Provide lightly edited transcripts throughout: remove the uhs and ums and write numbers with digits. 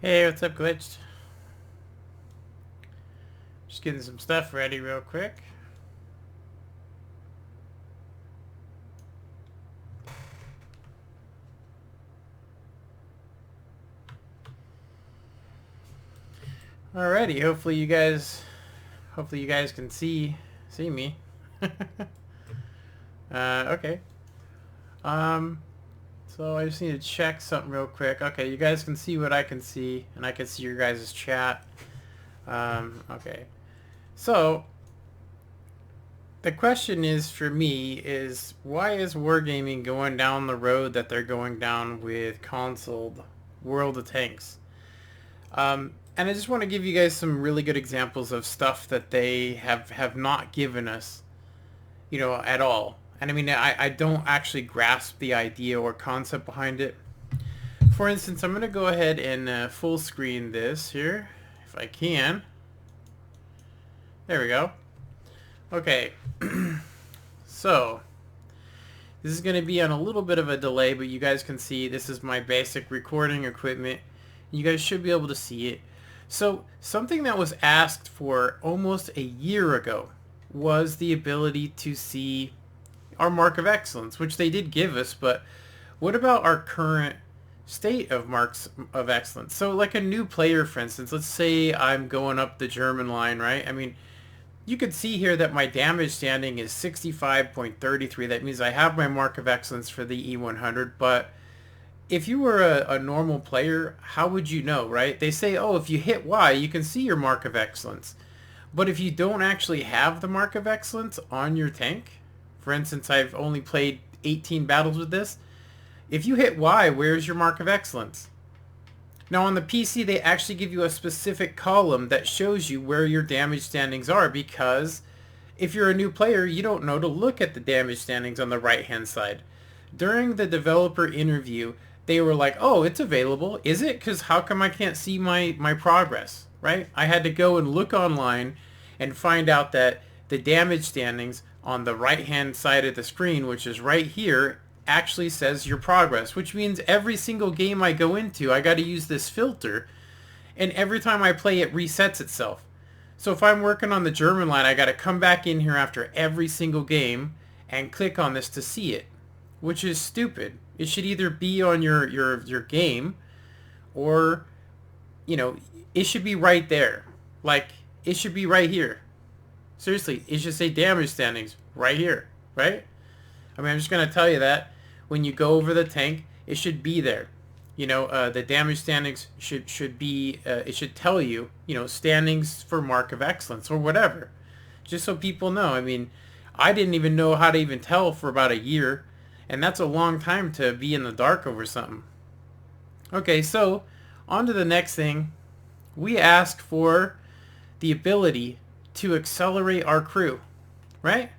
Hey, what's up, Glitched? Just getting some stuff ready real quick. Alrighty, hopefully you guys can see me. Okay. Um, so I just need to check something real quick. Okay, you guys can see what I can see, and I can see your guys' chat. Okay. So the question is for me is why is wargaming going down the road that they're going down with console World of Tanks? And I just want to give you guys some really good examples of stuff that they have not given us, at all. And I mean, I don't actually grasp the idea or concept behind it. For instance, I'm going to go ahead and full screen this here, if I can. There we go. Okay. So, this is going to be on a little bit of a delay, but you guys can see this is my basic recording equipment. You guys should be able to see it. So something that was asked for almost a year ago was the ability to see our mark of excellence, which they did give us, but what about our current state of marks of excellence? So like a new player, for instance, let's say I'm going up the German line, right? I mean, you could see here that my damage standing is 65.33. That means I have my mark of excellence for the E100, but if you were a normal player, how would you know, right? They say, oh, if you hit Y, you can see your mark of excellence. But if you don't actually have the mark of excellence on your tank, for instance, I've only played 18 battles with this, if you hit Y, where's your mark of excellence? Now on the PC, they actually give you a specific column that shows you where your damage standings are, because if you're a new player, you don't know to look at the damage standings on the right-hand side. During the developer interview, they were like, oh, it's available. Is it? Because how come I can't see my progress, right? I had to go and look online and find out that the damage standings on the right-hand side of the screen, which is right here, actually says your progress, which means every single game I go into, I got to use this filter, and every time I play, it resets itself. So if I'm working on the German line, I got to come back in here after every single game and click on this to see it, which is stupid. It should either be on your game, or, it should be right there. Like, it should be right here. Seriously, it should say damage standings right here, right? I mean, I'm just going to tell you that when you go over the tank, it should be there. The damage standings should be, it should tell you, standings for mark of excellence or whatever. Just so people know. I mean, I didn't even know how to even tell for about a year. And that's a long time to be in the dark over something. Okay, so on to the next thing. We ask for the ability to accelerate our crew, right?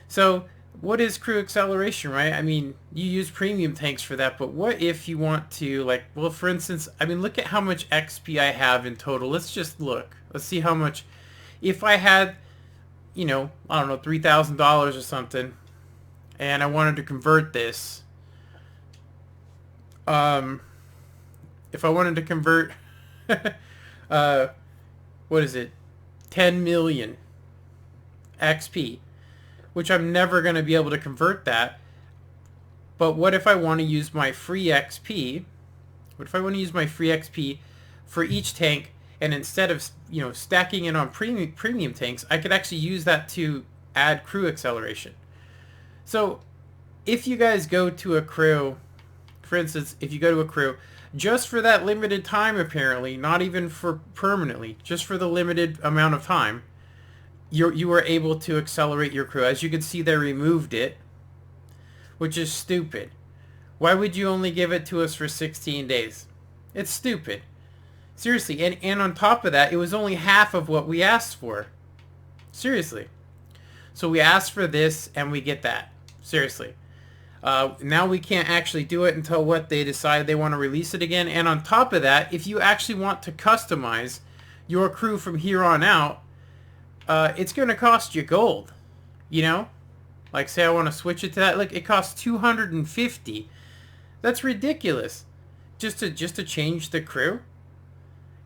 So what is crew acceleration, right? I mean, you use premium tanks for that, but what if you want to, like, well, for instance, I mean, look at how much XP I have in total. Let's just look. Let's see how much, if I had, I don't know, $3,000 or something, and I wanted to convert this, if I wanted to convert, what is it, 10 million XP, which I'm never going to be able to convert that. But what if I want to use my free XP? What if I want to use my free XP for each tank, and instead of, stacking it on premium tanks, I could actually use that to add crew acceleration. So if you guys go to a crew, for instance, if you go to a crew, just for that limited time apparently, not even for permanently, just for the limited amount of time, you are able to accelerate your crew. As you can see, they removed it, which is stupid. Why would you only give it to us for 16 days? It's stupid. Seriously, and on top of that, it was only half of what we asked for. Seriously. So we asked for this, and we get that. Seriously. Now we can't actually do it until they decide they want to release it again. And on top of that, if you actually want to customize your crew from here on out, it's going to cost you gold. Like, say I want to switch it to that. Like, it costs 250. That's ridiculous. just to change the crew.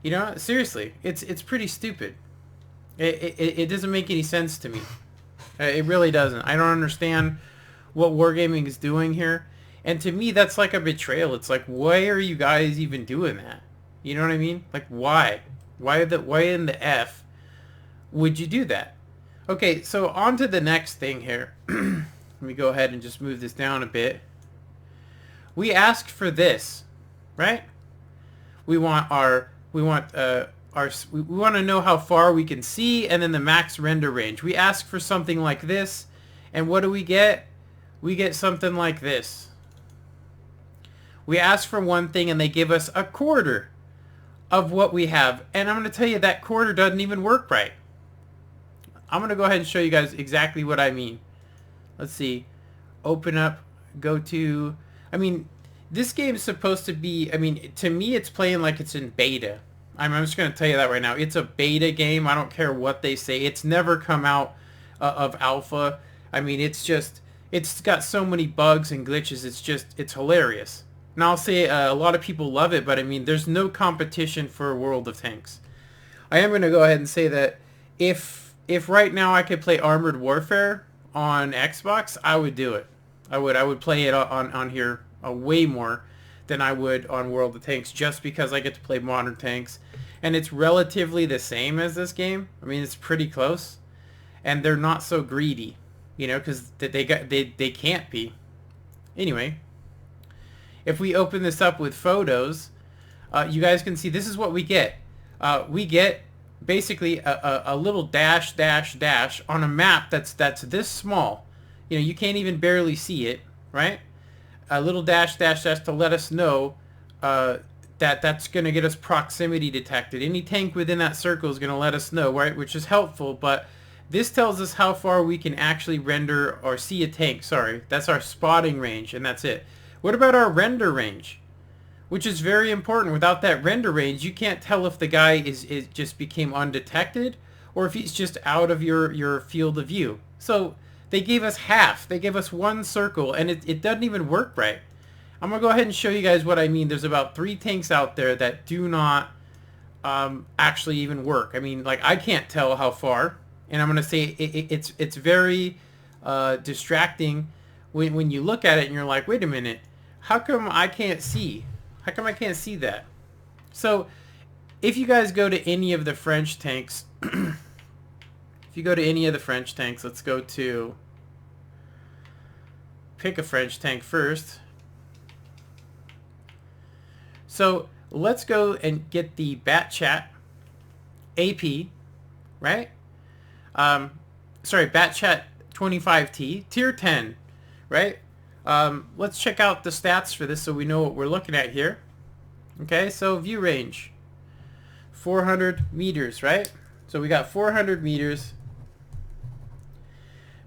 You know, seriously, it's pretty stupid. It doesn't make any sense to me. It really doesn't. I don't understand what Wargaming is doing here. And to me, that's like a betrayal. It's like, why are you guys even doing that? You know what I mean? Like, why? Why in the F would you do that? Okay, so on to the next thing here. Let me go ahead and just move this down a bit. We asked for this, right? We want we want to know how far we can see, and then the max render range. We ask for something like this, and what do we get? We get something like this. We ask for one thing, and they give us a quarter of what we have. And I'm going to tell you that quarter doesn't even work right. I'm going to go ahead and show you guys exactly what I mean. Let's see. Open up. Go to... I mean, this game is supposed to be... I mean, to me, it's playing like it's in beta. I'm just going to tell you that right now. It's a beta game. I don't care what they say. It's never come out of alpha. I mean, it's just... It's got so many bugs and glitches. It's hilarious. Now, I'll say a lot of people love it, but I mean, there's no competition for World of Tanks. I am going to go ahead and say that if right now I could play Armored Warfare on Xbox, I would do it. I would play it on here way more than I would on World of Tanks, just because I get to play modern tanks, and it's relatively the same as this game. I mean, it's pretty close, and they're not so greedy, you know, because they can't be. Anyway, if we open this up with photos, you guys can see this is what we get. We get basically a little dash on a map that's this small. You know, you can't even barely see it, right? A little dash to let us know that's going to get us proximity detected. Any tank within that circle is going to let us know, right? Which is helpful, but this tells us how far we can actually render or see a tank. Sorry, that's our spotting range, and that's it. What about our render range? Which is very important. Without that render range, you can't tell if the guy is just became undetected or if he's just out of your field of view. So they gave us half. They gave us one circle, and it doesn't even work right. I'm going to go ahead and show you guys what I mean. There's about 3 tanks out there that do not actually even work. I mean, like, I can't tell how far, and I'm going to say it's very distracting when you look at it and you're like, wait a minute, how come I can't see? How come I can't see that? So if you guys go to any of the French tanks, if you go to any of the French tanks, let's go to, pick a French tank first. So let's go and get the Batchat AP, right? Sorry, Batchat 25T, tier 10, right? Let's check out the stats for this so we know what we're looking at here. Okay, so view range, 400 meters, right? So we got 400 meters.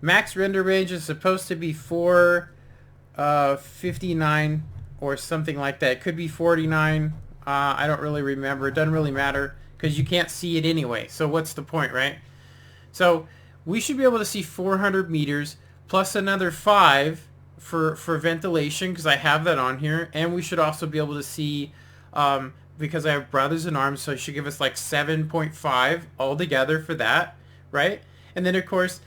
Max render range is supposed to be 459 or something like that. It could be 49. I don't really remember. It doesn't really matter because you can't see it anyway. So what's the point, right? So we should be able to see 400 meters plus another 5 for ventilation, because I have that on here, and we should also be able to see because I have Brothers in Arms, so it should give us like 7.5 altogether for that, right? And then of course,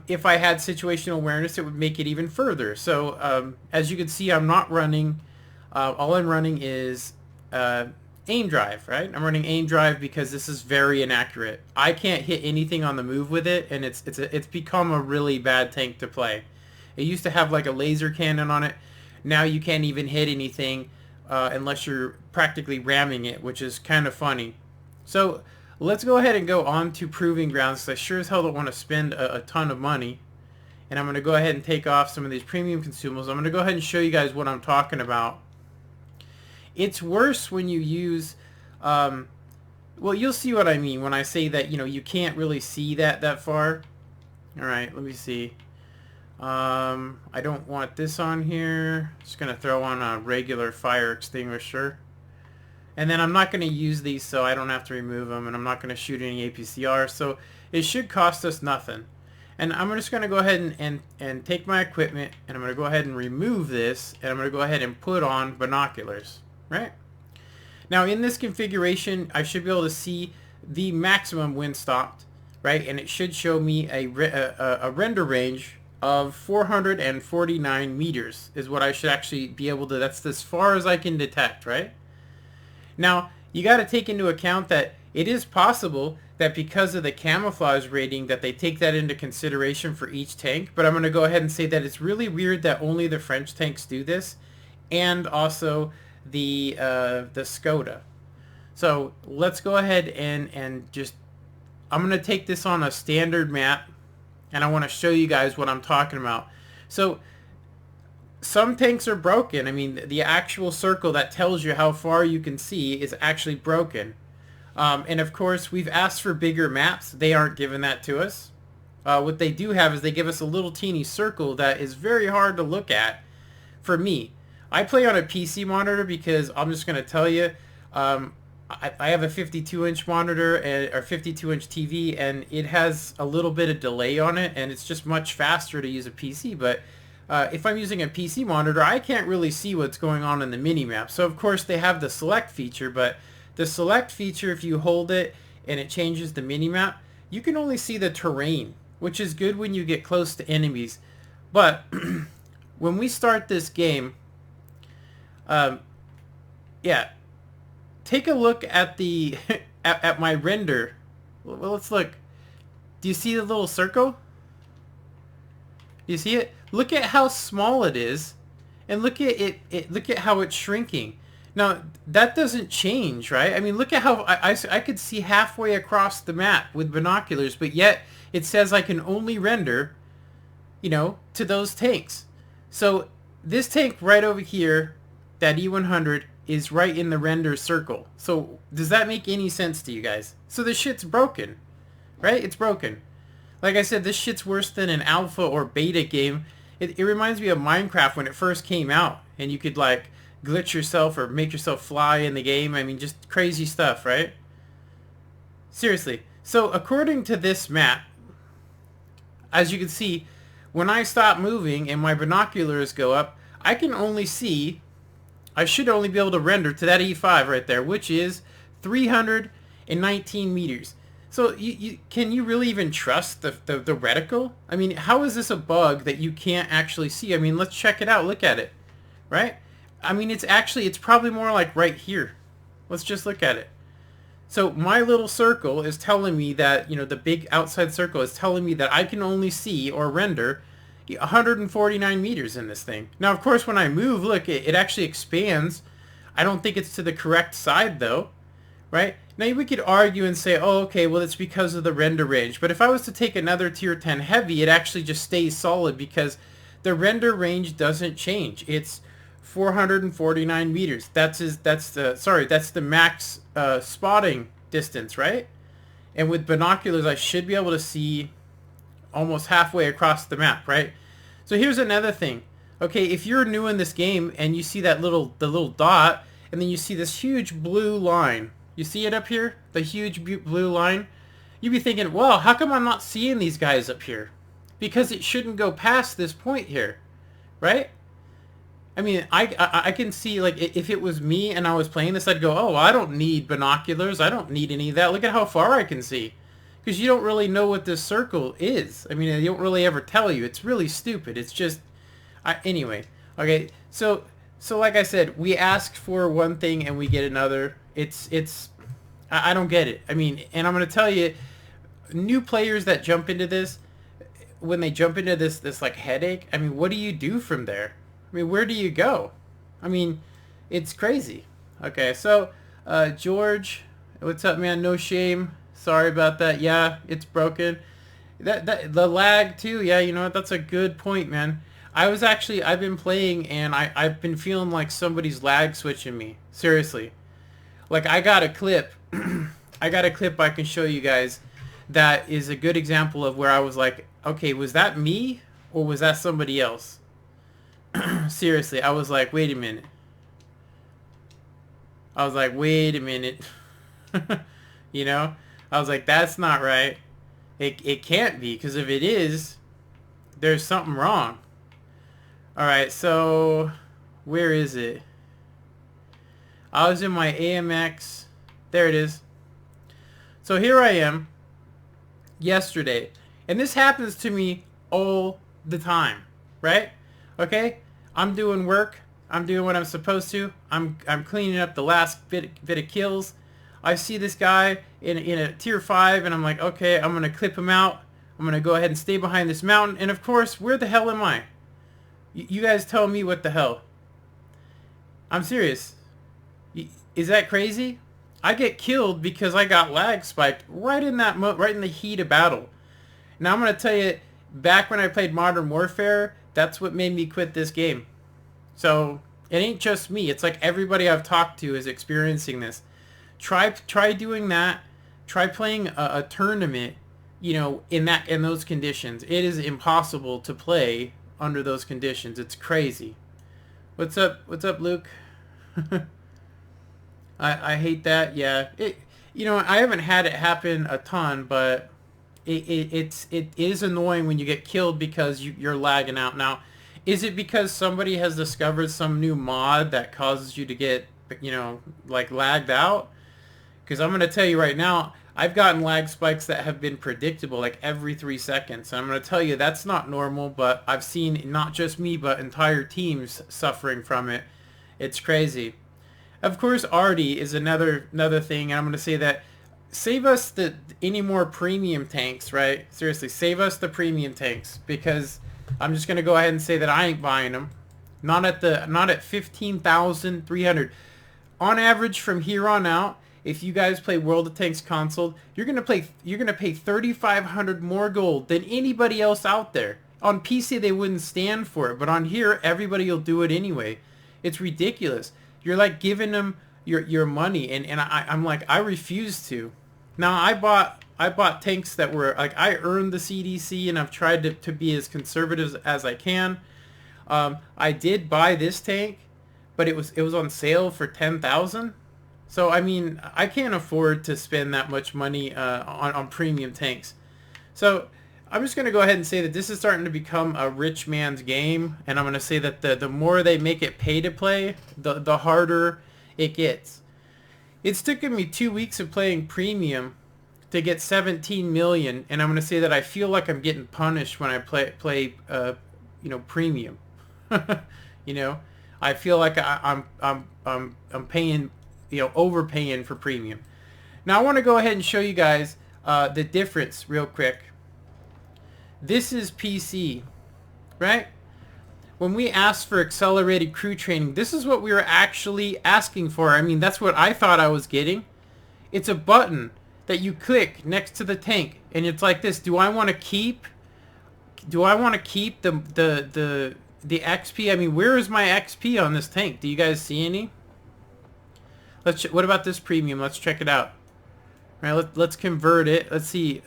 if I had situational awareness, it would make it even further. So as you can see, I'm not running, all I'm running is aim drive, right? I'm running aim drive because this is very inaccurate. I can't hit anything on the move with it, and it's become a really bad tank to play. It used to have like a laser cannon on it. Now you can't even hit anything unless you're practically ramming it, which is kind of funny. So let's go ahead and go on to Proving Grounds, because I sure as hell don't want to spend a ton of money. And I'm going to go ahead and take off some of these premium consumables. I'm going to go ahead and show you guys what I'm talking about. It's worse when you use... well, you'll see what I mean when I say that, you know, you can't really see that far. Alright, let me see. I don't want this on here. Just going to throw on a regular fire extinguisher. And then I'm not going to use these so I don't have to remove them, and I'm not going to shoot any APCR, so it should cost us nothing. And I'm just going to go ahead and take my equipment, and I'm going to go ahead and remove this, and I'm going to go ahead and put on binoculars. right? Now in this configuration, I should be able to see the maximum when stopped, right? And it should show me a render range of 449 meters is what I should actually be able to, that's as far as I can detect, right? Now, you got to take into account that it is possible that because of the camouflage rating that they take that into consideration for each tank, but I'm going to go ahead and say that it's really weird that only the French tanks do this, and also the Skoda. So let's go ahead and just, I'm going to take this on a standard map, and I want to show you guys what I'm talking about. So some tanks are broken. I mean, the actual circle that tells you how far you can see is actually broken. And of course, we've asked for bigger maps. They aren't giving that to us. What they do have is they give us a little teeny circle that is very hard to look at for me. I play on a PC monitor because I'm just going to tell you, I have a 52-inch monitor or 52-inch TV, and it has a little bit of delay on it, and it's just much faster to use a PC. But if I'm using a PC monitor, I can't really see what's going on in the mini-map. So of course they have the select feature, but the select feature, if you hold it and it changes the mini-map, you can only see the terrain, which is good when you get close to enemies. But when we start this game, yeah, take a look at the at my render. Well, let's look. Do you see the little circle? Do you see it? Look at how small it is, and look at it. Look at how it's shrinking. Now that doesn't change, right? I mean, look at how I could see halfway across the map with binoculars, but yet it says I can only render, you know, to those tanks. So this tank right over here, that E100, is right in the render circle. So does that make any sense to you guys? So this shit's broken, right? It's broken. Like I said, this shit's worse than an alpha or beta game. It reminds me of Minecraft when it first came out, and you could like glitch yourself or make yourself fly in the game. I mean, just crazy stuff, right? Seriously. So according to this map, as you can see, when I stop moving and my binoculars go up, I can only see, I should only be able to render to that E5 right there, which is 319 meters. So can you really even trust the reticle? I mean, how is this a bug that you can't actually see? I mean, let's check it out. Look at it, right? I mean, it's probably more like right here. Let's just look at it. So my little circle is telling me that, you know, the big outside circle is telling me that I can only see or render 149 meters in this thing. Now, of course, when I move, look, it actually expands. I don't think it's to the correct side, though, right? Now, we could argue and say, oh, okay, well, it's because of the render range. But if I was to take another tier 10 heavy, it actually just stays solid because the render range doesn't change. It's 449 meters. That's the max spotting distance, right? And with binoculars, I should be able to see almost halfway across the map, right? So here's another thing. Okay, if you're new in this game and you see that the little dot, and then you see this huge blue line, you see it up here, the huge blue line, you'd be thinking, well, how come I'm not seeing these guys up here? Because it shouldn't go past this point here, right? I mean, I can see, like, if it was me and I was playing this, I'd go, oh, I don't need binoculars, I don't need any of that, look at how far I can see. Because you don't really know what this circle is. I mean, they don't really ever tell you. It's really stupid. It's just... anyway. Okay, so like I said, we ask for one thing and we get another. I don't get it. I mean, and I'm going to tell you, new players that jump into this, when they jump into this like headache, I mean, what do you do from there? I mean, where do you go? I mean, it's crazy. Okay, so, George, what's up, man? No shame. Sorry about that. Yeah, it's broken. The lag too. Yeah, you know what? That's a good point, man. I've been playing and I've been feeling like somebody's lag switching me. Seriously. Like I got a clip. I got a clip I can show you guys that is a good example of where I was like, okay, was that me or was that somebody else? Seriously, I was like, wait a minute. You know? I was like, that's not right. It can't be, because if it is, there's something wrong. Alright, so where is it? I was in my AMX. There it is. So here I am yesterday. And this happens to me all the time, right? Okay? I'm doing work. I'm doing what I'm supposed to. I'm cleaning up the last bit of kills. I see this guy in a tier 5 and I'm like, okay, I'm going to clip him out. I'm going to go ahead and stay behind this mountain. And of course, where the hell am I? You guys tell me what the hell. I'm serious. Is that crazy? I get killed because I got lag spiked right in the heat of battle. Now I'm going to tell you, back when I played Modern Warfare, that's what made me quit this game. So it ain't just me. It's like everybody I've talked to is experiencing this. Try doing that. Try playing a tournament, you know, in those conditions. It is impossible to play under those conditions. It's crazy. What's up, Luke? I hate that. Yeah. You know, I haven't had it happen a ton, but it is annoying when you get killed because you're lagging out. Now, is it because somebody has discovered some new mod that causes you to get, you know, like lagged out? Because I'm going to tell you right now, I've gotten lag spikes that have been predictable, like every 3 seconds. And I'm going to tell you that's not normal, but I've seen not just me, but entire teams suffering from it. It's crazy. Of course, Artie is another thing, and I'm going to say that save us any more premium tanks, right? Seriously, save us the premium tanks, because I'm just going to go ahead and say that I ain't buying them. Not at 15,300. On average, from here on out, if you guys play World of Tanks console, you're gonna pay 3,500 more gold than anybody else out there. On PC, they wouldn't stand for it, but on here, everybody will do it anyway. It's ridiculous. You're like giving them your money, and I'm like, I refuse to. Now I bought tanks that were like, I earned the CDC, and I've tried to be as conservative as I can. I did buy this tank, but it was on sale for 10,000. So, I mean, I can't afford to spend that much money on premium tanks. So, I'm just going to go ahead and say that this is starting to become a rich man's game. And I'm going to say that the more they make it pay to play, the harder it gets. It's taken me 2 weeks of playing premium to get 17 million. And I'm going to say that I feel like I'm getting punished when I play you know, premium. You know, I feel like I'm paying, you know, overpaying for premium. Now I want to go ahead and show you guys the difference real quick. This is PC, right? When we asked for accelerated crew training, this is what we were actually asking for. I mean, that's what I thought I was getting. It's a button that you click next to the tank, and it's like this. Do I want to keep the XP? I mean, where is my XP on this tank? Do you guys see any? What about this premium? Let's check it out. All right, let's convert it. Let's see.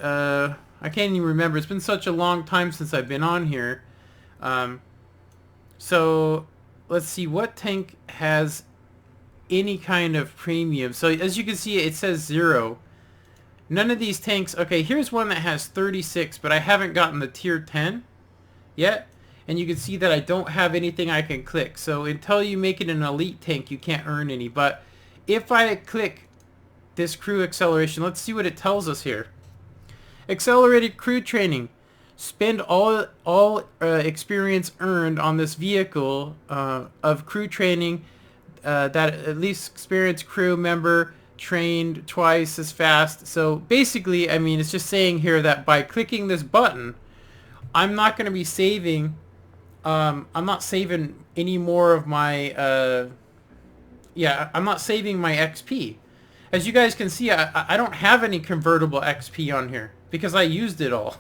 I can't even remember. It's been such a long time since I've been on here. So let's see what tank has any kind of premium. So as you can see, it says 0. None of these tanks. Okay, here's one that has 36, but I haven't gotten the tier 10 yet. And you can see that I don't have anything I can click. So until you make it an elite tank, you can't earn any. But if I click this crew acceleration, let's see what it tells us here. Accelerated crew training. Spend all experience earned on this vehicle of crew training that at least experienced crew member trained twice as fast. So basically, I mean, it's just saying here that by clicking this button, I'm not going to be saving. I'm not saving any more of my. Yeah, I'm not saving my XP. As you guys can see, I don't have any convertible XP on here because I used it all.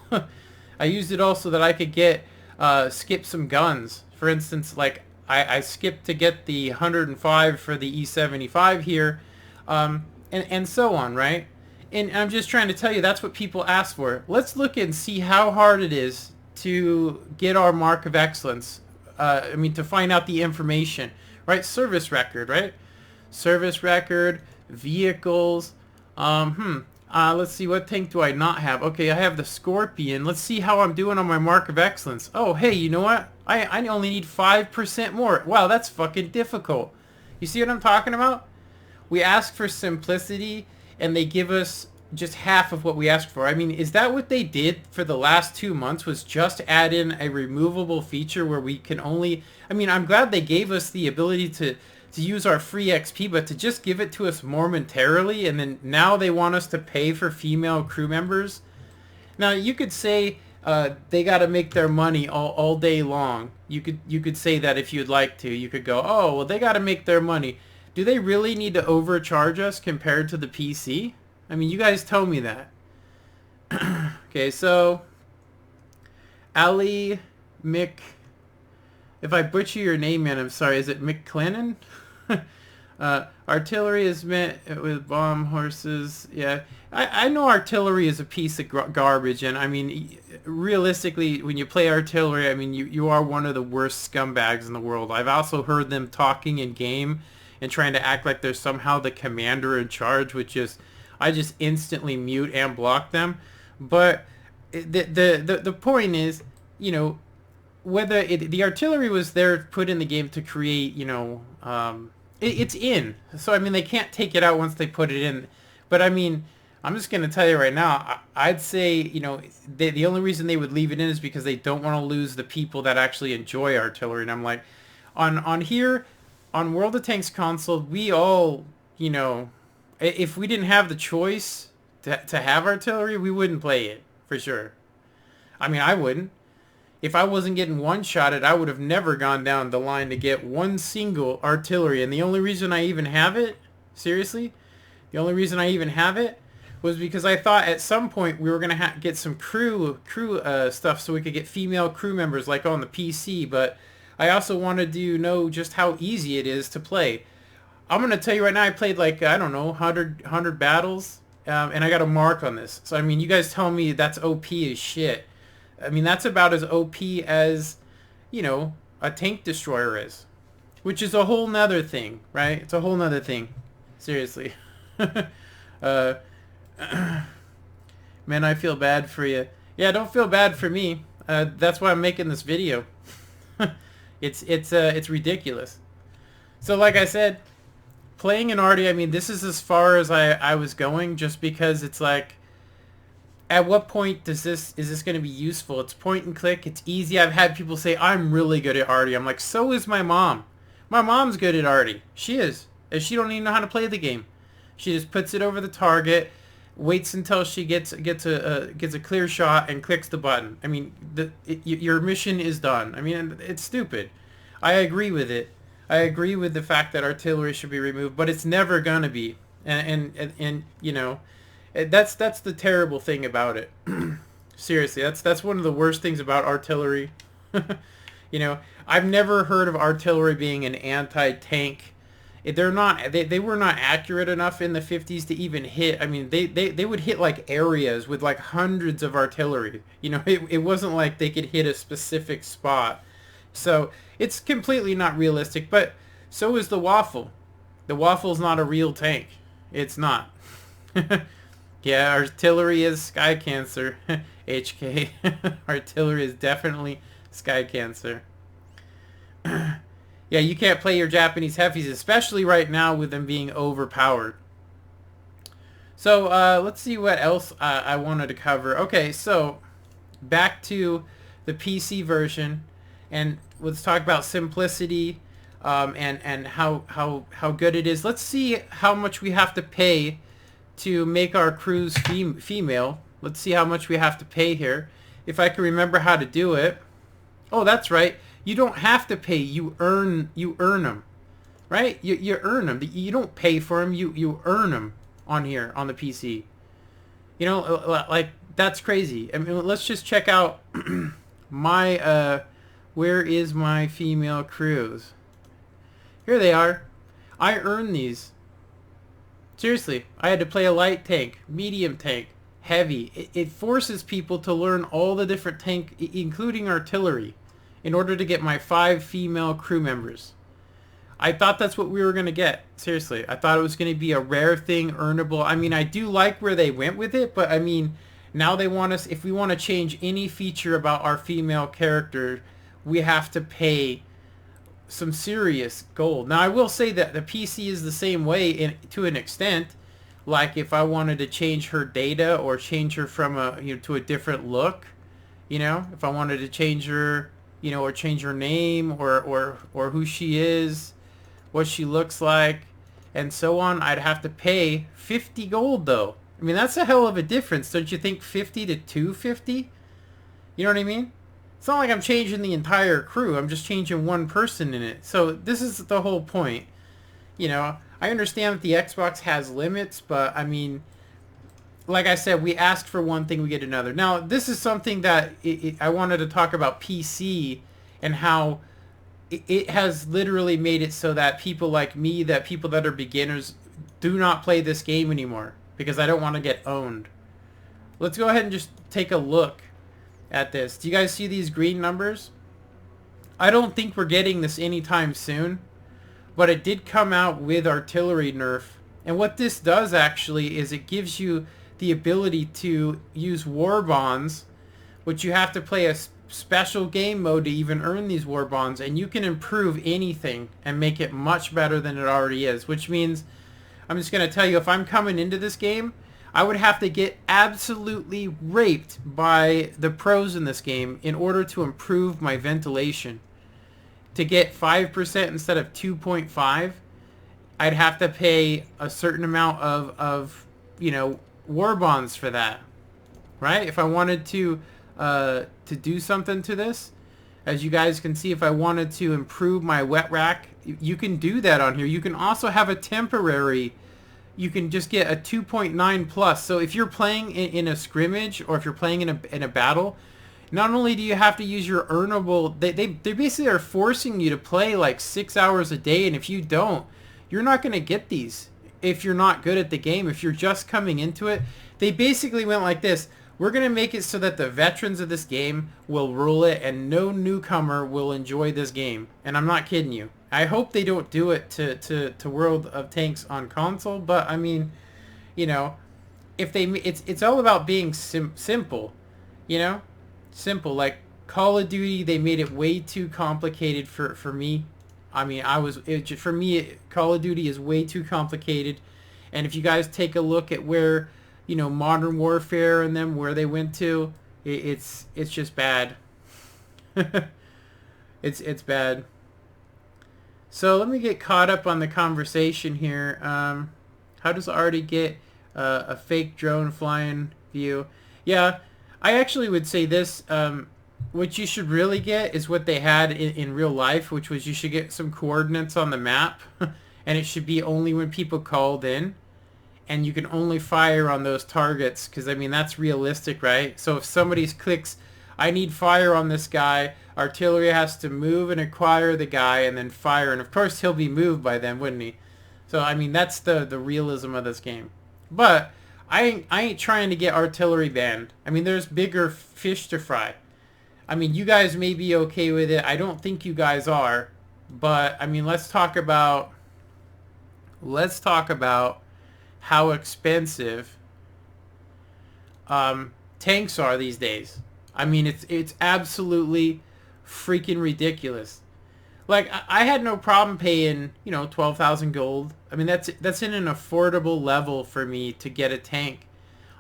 I used it all so that I could skip some guns. For instance, like I skipped to get the 105 for the E75 here, and so on, right? And I'm just trying to tell you that's what people ask for. Let's look and see how hard it is to get our mark of excellence. I mean, to find out the information, right? Service record, right? Service record, vehicles. Let's see, what tank do I not have? Okay, I have the Scorpion. Let's see how I'm doing on my mark of excellence. Oh, hey, you know what? I only need 5% more. Wow, that's fucking difficult. You see what I'm talking about? we ask for simplicity, and they give us just half of what we asked for. I mean, is that what they did for the last 2 months, was just add in a removable feature where we can only... I mean, I'm glad they gave us the ability to use our free XP, but to just give it to us momentarily, and then now they want us to pay for female crew members. Now, you could say they got to make their money all day long. You could say that if you'd like to. You could go, oh, well, they got to make their money. Do they really need to overcharge us compared to the PC? I mean, you guys tell me that. Okay, so Ali Mick, if I butcher your name, man, I'm sorry. Is it McClennan? Artillery is meant with bomb horses. Yeah, I know artillery is a piece of garbage, and I mean, realistically, when you play artillery, I mean, you are one of the worst scumbags in the world. I've also heard them talking in game and trying to act like they're somehow the commander in charge, which is... I just instantly mute and block them. But the point is, you know, whether the artillery was there put in the game to create, you know, it's in. So, I mean, they can't take it out once they put it in. But, I mean, I'm just going to tell you right now, I'd say, you know, the only reason they would leave it in is because they don't want to lose the people that actually enjoy artillery. And I'm like, on here, on World of Tanks console, we all, you know... If we didn't have the choice to have artillery, we wouldn't play it, for sure. I mean, I wouldn't. If I wasn't getting one-shotted, I would have never gone down the line to get one single artillery. And the only reason I even have it, seriously, the only reason I even have it was because I thought at some point we were going to get some crew stuff so we could get female crew members like on the PC. But I also wanted to know just how easy it is to play. I'm going to tell you right now, I played like, I don't know, 100 battles, and I got a mark on this. So, I mean, you guys tell me that's OP as shit. I mean, that's about as OP as, you know, a tank destroyer is. Which is a whole nother thing, right? It's a whole nother thing. Seriously. Man, I feel bad for you. Yeah, don't feel bad for me. That's why I'm making this video. It's ridiculous. So, like I said... Playing an arty, I mean, this is as far as I was going, just because it's like, at what point is this going to be useful? It's point and click. It's easy. I've had people say, I'm really good at arty. I'm like, so is my mom. My mom's good at arty. She is. And she don't even know how to play the game. She just puts it over the target, waits until she gets a clear shot, and clicks the button. I mean, your mission is done. I mean, it's stupid. I agree with it. I agree with the fact that artillery should be removed, but it's never gonna be, and you know, that's the terrible thing about it. Seriously, that's one of the worst things about artillery. You know, I've never heard of artillery being an anti-tank. They're not. They were not accurate enough in the 50s to even hit. I mean, they would hit like areas with like hundreds of artillery. You know, it wasn't like they could hit a specific spot. So it's completely not realistic, but so is the Waffle. The Waffle's not a real tank. It's not. Yeah, artillery is sky cancer. HK. Artillery is definitely sky cancer. Yeah, you can't play your Japanese heavies, especially right now with them being overpowered. So let's see what else I wanted to cover. Okay, so back to the PC version. And let's talk about simplicity and how good it is. Let's see how much we have to pay to make our crews female. Let's see how much we have to pay here. If I can remember how to do it. Oh, that's right. You don't have to pay. You earn them, right? You earn them. You don't pay for them. You earn them on here on the PC. You know, like that's crazy. I mean, let's just check out my. Where is my female crews? Here they are. I earned these. Seriously, I had to play a light tank, medium tank, heavy. It forces people to learn all the different tank, including artillery, in order to get my 5 female crew members. I thought that's what we were going to get. Seriously, I thought it was going to be a rare thing, earnable. I mean, I do like where they went with it, but I mean, now they want us, if we want to change any feature about our female character, we have to pay some serious gold. Now I will say that the PC is the same way to an extent. Like if I wanted to change her data or change her from to a different look, if I wanted to change her, or change her name or who she is, what she looks like, and so on, I'd have to pay 50 gold though. I mean, that's a hell of a difference, don't you think? 50 to 250? You know what I mean? It's not like I'm changing the entire crew. I'm just changing one person in it. So this is the whole point. I understand that the Xbox has limits, but I mean, like I said, we ask for one thing, we get another. Now, this is something that I wanted to talk about PC and how it has literally made it so that people like me, that people that are beginners, do not play this game anymore because I don't want to get owned. Let's go ahead and just take a look at this. Do you guys see these green numbers? I don't think we're getting this anytime soon, but it did come out with artillery nerf. And what this does actually is it gives you the ability to use war bonds, which you have to play a special game mode to even earn these war bonds, and you can improve anything and make it much better than it already is, which means, I'm just going to tell you, if I'm coming into this game, I would have to get absolutely raped by the pros in this game in order to improve my ventilation. To get 5% instead of 2.5, I'd have to pay a certain amount of war bonds for that, right? If I wanted to do something to this, as you guys can see, if I wanted to improve my wet rack, you can do that on here. You can also have a temporary, you can just get a 2.9 plus. So if you're playing in a scrimmage, or if you're playing in a battle, not only do you have to use your earnable, they basically are forcing you to play like 6 hours a day, and if you don't, you're not going to get these if you're not good at the game. If you're just coming into it, they basically went like this: we're going to make it so that the veterans of this game will rule it and no newcomer will enjoy this game. And I'm not kidding you. I hope they don't do it to World of Tanks on console, but I mean, if they, it's all about being simple, simple. Like Call of Duty, they made it way too complicated for me. I mean, for me, Call of Duty is way too complicated. And if you guys take a look at where, Modern Warfare and them, where they went to, it's just bad. it's bad. So let me get caught up on the conversation here. How does Artie get a fake drone flying view? Yeah, I actually would say this. What you should really get is what they had in real life, which was you should get some coordinates on the map, and it should be only when people called in, and you can only fire on those targets, because I mean that's realistic, right? So if somebody clicks, I need fire on this guy, artillery has to move and acquire the guy and then fire, and of course he'll be moved by then, wouldn't he? So I mean that's the realism of this game. But I ain't trying to get artillery banned. I mean, there's bigger fish to fry. I mean, you guys may be okay with it. I don't think you guys are. But, I mean, let's talk about how expensive tanks are these days. I mean, it's absolutely freaking ridiculous. Like, I had no problem paying, 12,000 gold. I mean, that's in an affordable level for me to get a tank.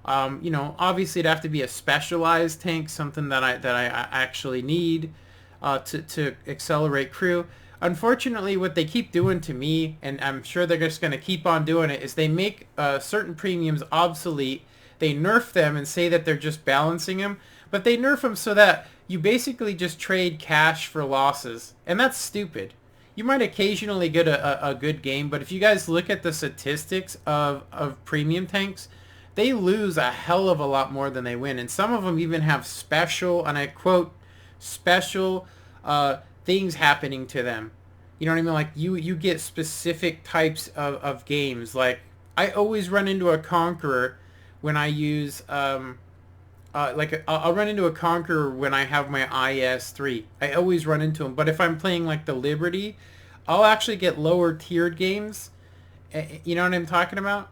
Obviously it'd have to be a specialized tank, something that I actually need to accelerate crew. Unfortunately, what they keep doing to me, and I'm sure they're just going to keep on doing it, is they make certain premiums obsolete. They nerf them and say that they're just balancing them, but they nerf them so that you basically just trade cash for losses, and that's stupid. You might occasionally get a good game, but if you guys look at the statistics of premium tanks, they lose a hell of a lot more than they win. And some of them even have special, and I quote, special things happening to them. You know what I mean? Like you get specific types of games. Like I always run into a Conqueror when I use, I'll run into a Conqueror when I have my IS-3. I always run into them. But if I'm playing like the Liberty, I'll actually get lower tiered games. You know what I'm talking about?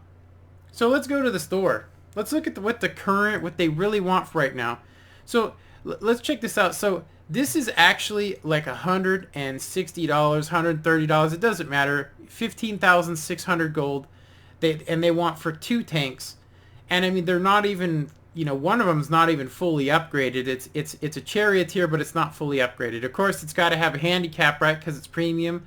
So let's go to the store. Let's look at what they really want right now. So let's check this out. So this is actually like $160, $130. It doesn't matter. 15,600 gold. They want for 2 tanks, and I mean they're not even, one of them's not even fully upgraded. It's a charioteer, but it's not fully upgraded. Of course, it's got to have a handicap, right? Because it's premium.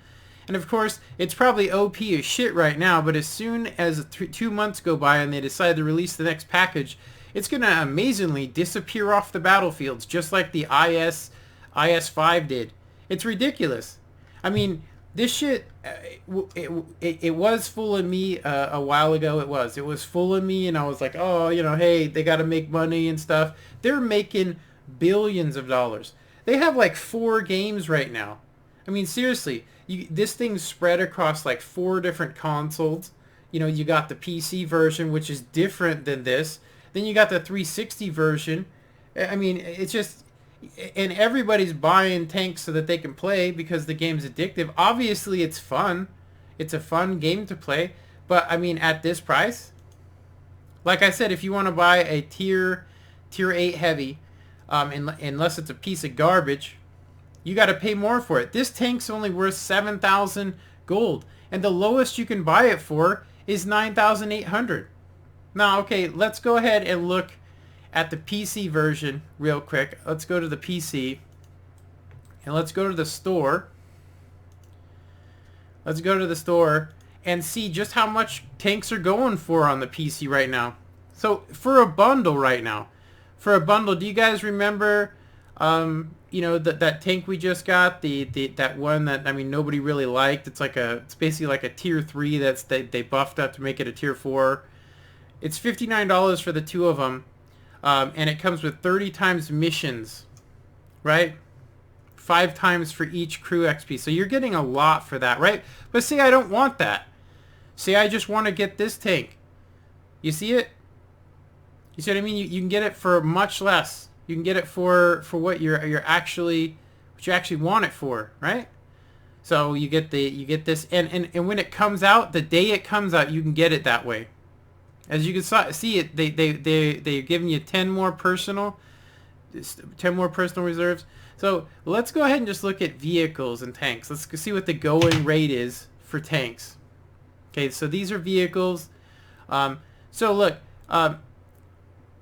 And of course, it's probably OP as shit right now, but as soon as 2 months go by and they decide to release the next package, it's going to amazingly disappear off the battlefields, just like the IS-5 did. It's ridiculous. I mean, this shit, it was fooling me a while ago. It was fooling me, and I was like, oh, hey, they got to make money and stuff. They're making billions of dollars. They have like 4 games right now. I mean, seriously, this thing's spread across like 4 different consoles. You got the PC version, which is different than this. Then you got the 360 version. I mean, it's just, and everybody's buying tanks so that they can play because the game's addictive. Obviously, it's fun. It's a fun game to play. But, I mean, at this price, like I said, if you want to buy a tier 8 heavy, unless it's a piece of garbage, you got to pay more for it. This tank's only worth 7,000 gold, and the lowest you can buy it for is 9,800. Now, okay, let's go ahead and look at the PC version real quick. Let's go to the PC, and let's go to the store. Let's go to the store and see just how much tanks are going for on the PC right now. So, for a bundle right now, do you guys remember that tank we just got, that one that, I mean, nobody really liked? It's basically like a tier 3 they buffed up to make it a tier 4. It's $59 for the 2 of them, and it comes with 30 times missions, right? 5 times for each crew XP. So you're getting a lot for that, right? But see, I don't want that. See, I just want to get this tank. You see it? You see what I mean? You can get it for much less. You can get it for what you actually want it for, right? So you get this, and when it comes out, the day it comes out, you can get it that way. As you can see it, they're giving you 10 more personal reserves. So let's go ahead and just look at vehicles and tanks. Let's see what the going rate is for tanks. Okay, so these are vehicles. So look,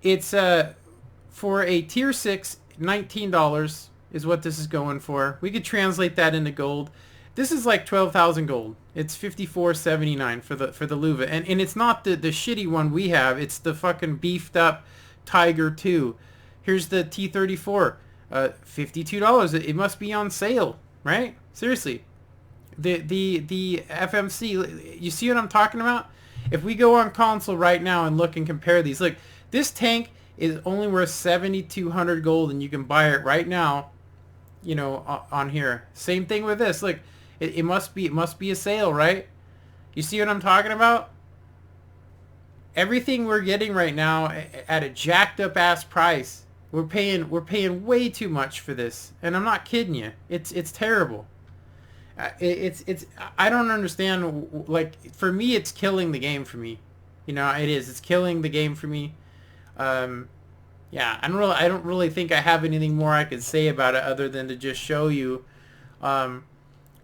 it's for a tier 6, $19 is what this is going for. We could translate that into gold. This is like 12,000 gold. It's $54.79 for the Luva, and it's not the shitty one we have. It's the fucking beefed up Tiger 2. Here's the T-34, $52. It must be on sale, right? Seriously, the FMC. You see what I'm talking about? If we go on console right now and look and compare these, look, this tank is only worth 7,200 gold, and you can buy it right now. On here. Same thing with this. Look. It must be a sale, right? You see what I'm talking about? Everything we're getting right now at a jacked up ass price. We're paying way too much for this, and I'm not kidding you. It's terrible. It's I don't understand. Like, for me, it's killing the game for me. It is. It's killing the game for me. Yeah, I don't really think I have anything more I could say about it other than to just show you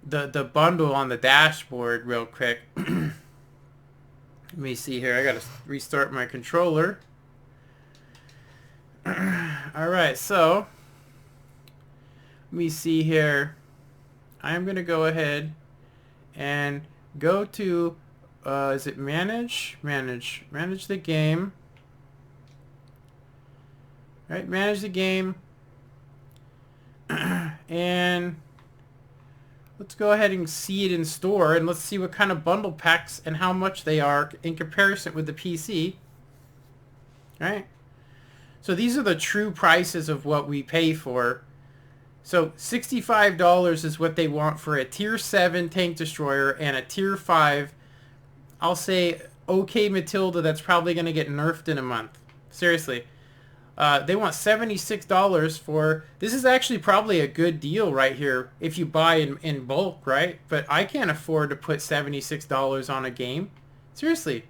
the bundle on the dashboard real quick. Let me see here. I gotta restart my controller. Alright, so let me see here. I'm gonna go ahead and go to is it manage the game. Right, manage the game. And let's go ahead and see it in store, and let's see what kind of bundle packs and how much they are in comparison with the PC. Right? So these are the true prices of what we pay for. So $65 is what they want for a tier 7 tank destroyer and a tier 5, I'll say, okay, Matilda, that's probably going to get nerfed in a month. Seriously. They want $76 for... This is actually probably a good deal right here if you buy in bulk, right? But I can't afford to put $76 on a game. Seriously.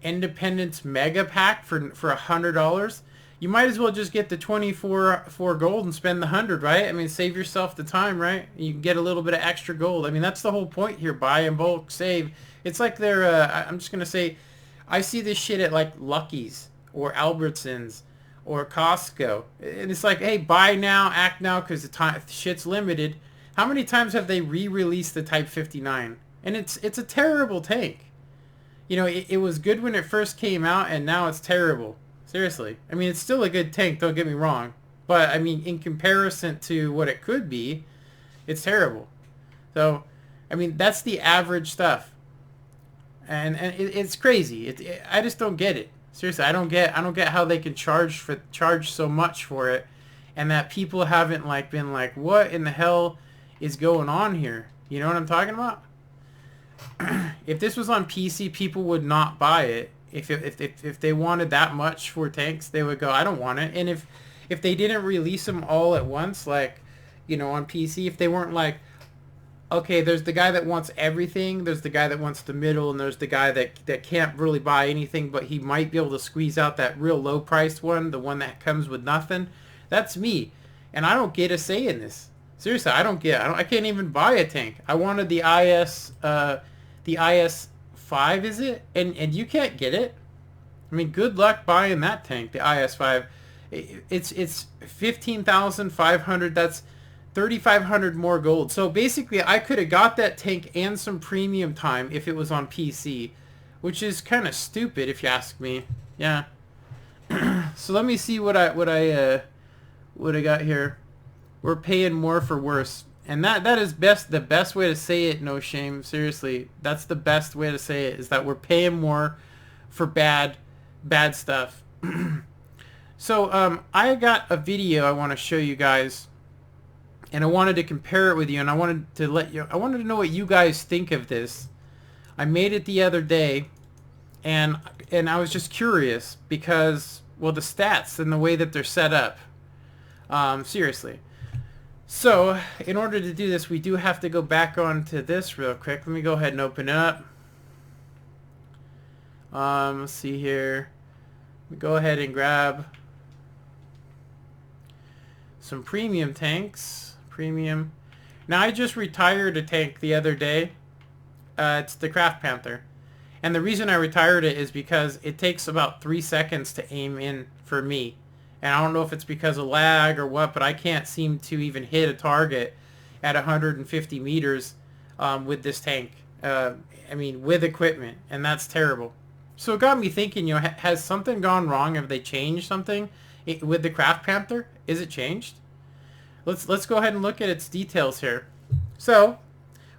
Independence Mega Pack for $100. You might as well just get the 24 for gold and spend the 100, right? I mean, save yourself the time, right? You can get a little bit of extra gold. I mean, that's the whole point here. Buy in bulk, save. It's like they're, I'm just going to say, I see this shit at like Lucky's or Albertsons or Costco. And it's like, hey, buy now, act now, because the shit's limited. How many times have they re-released the Type 59? And it's a terrible tank. You know, it was good when it first came out, and now it's terrible. Seriously. I mean, it's still a good tank, don't get me wrong. But, I mean, in comparison to what it could be, it's terrible. So, I mean, that's the average stuff. And it's crazy. I just don't get it. Seriously, I don't get how they can charge so much for it, and that people haven't like been like, what in the hell is going on here? You know what I'm talking about? If this was on PC, people would not buy it. If they wanted that much for tanks, they would go, I don't want it. And if they didn't release them all at once, like, you know, on PC, if they weren't like, okay, there's the guy that wants everything, there's the guy that wants the middle, and there's the guy that can't really buy anything, but he might be able to squeeze out that real low-priced one, the one that comes with nothing. That's me. And I don't get a say in this. Seriously, I can't even buy a tank. I wanted the IS-5, is it? And you can't get it. I mean, good luck buying that tank, the IS-5. It's 15,500. That's 3,500 more gold. So basically, I could have got that tank and some premium time if it was on PC, which is kind of stupid if you ask me. Yeah. So let me see what I got here. We're paying more for worse. And that is the best way to say it, no shame. Seriously, that's the best way to say it, is that we're paying more for bad stuff. So I got a video I want to show you guys, and I wanted to compare it with you, and I wanted to know what you guys think of this. I made it the other day, and I was just curious because, well, the stats and the way that they're set up. Seriously. So, in order to do this, we do have to go back onto this real quick. Let me go ahead and open it up. Let's see here. We go ahead and grab some premium tanks. Premium. Now, I just retired a tank the other day. It's the Craft Panther. And the reason I retired it is because it takes about 3 seconds to aim in for me. And I don't know if it's because of lag or what, but I can't seem to even hit a target at 150 meters with this tank. I mean, with equipment, and that's terrible. So it got me thinking, you know, has something gone wrong? Have they changed something with the Craft Panther? Is it changed? Let's go ahead and look at its details here. So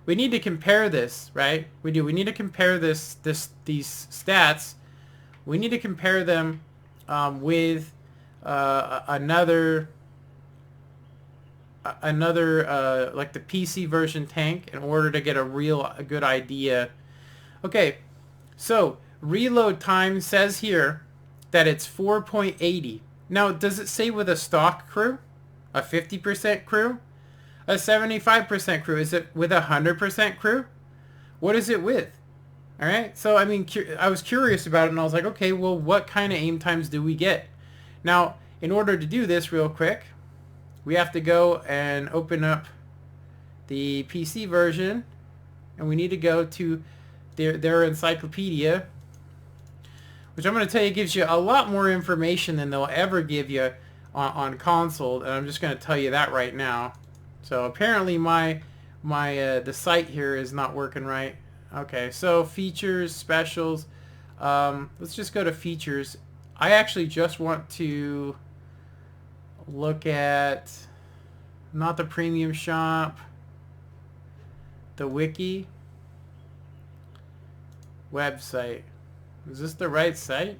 we need to compare this, right? We do. We need to compare these stats. We need to compare them with another like the PC version tank in order to get a good idea. Okay, so reload time says here that it's 4.80. Now, does it say with a stock crew, a 50% crew, a 75% crew? Is it with a 100% crew? What is it with? All right, so I mean, I was curious about it, and I was like, okay, well, what kind of aim times do we get? Now, in order to do this real quick, we have to go and open up the PC version, and we need to go to their encyclopedia, which I'm going to tell you gives you a lot more information than they'll ever give you on console, and I'm just going to tell you that right now. So apparently the site here is not working right. Okay, so features, specials. Let's just go to features. I actually just want to look at not the premium shop, the wiki website. Is this the right site?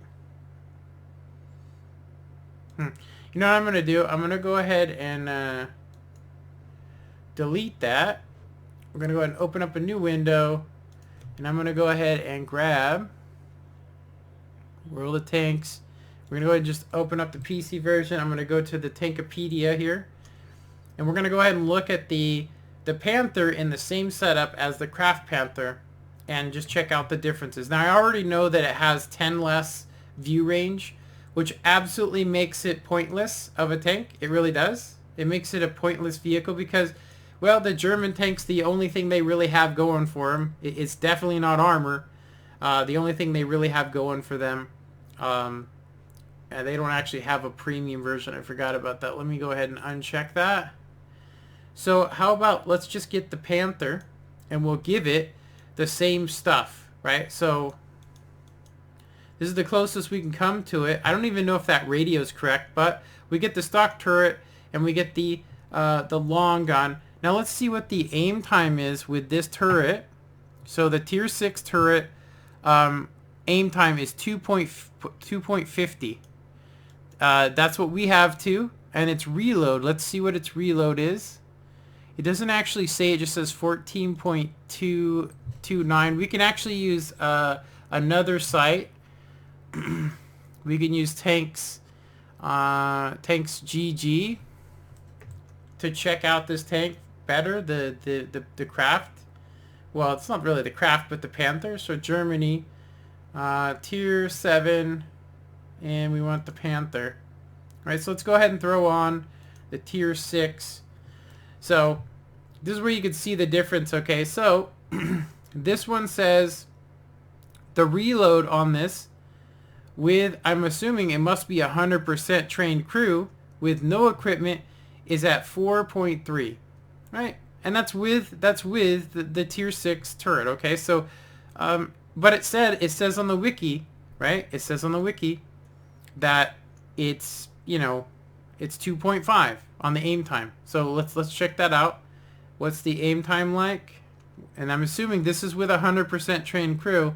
You know what I'm going to do? I'm going to go ahead and delete that. We're going to go ahead and open up a new window, and I'm going to go ahead and grab World of Tanks. We're going to go ahead and just open up the PC version. I'm going to go to the Tankopedia here. And we're going to go ahead and look at the Panther in the same setup as the Craft Panther and just check out the differences. Now, I already know that it has 10 less view range, which absolutely makes it pointless of a tank. It really does. It makes it a pointless vehicle because, well, the German tanks, the only thing they really have going for them, it's definitely not armor. The only thing they really have going for them, and they don't actually have a premium version. I forgot about that. Let me go ahead and uncheck that. So how about let's just get the Panther and we'll give it the same stuff, right? So this is the closest we can come to it. I don't even know if that radio is correct, but we get the stock turret and we get the long gun. Now let's see what the aim time is with this turret. So the tier 6 turret aim time is 2.50. That's what we have too. And its reload, let's see what its reload is. It doesn't actually say, it just says 14.229. We can actually use another site. We can use tanks GG to check out this tank better, the craft. Well, it's not really the craft, but the Panther. So Germany, tier 7, and we want the Panther. All right, so let's go ahead and throw on the tier 6. So this is where you can see the difference. Okay, so this one says the reload on this with, I'm assuming it must be 100% trained crew with no equipment, is at 4.3, right? And that's with the tier 6 turret. Okay, so but it says on the wiki, right? It says on the wiki that it's, you know, it's 2.5 on the aim time. So let's check that out. What's the aim time like? And I'm assuming this is with 100% trained crew.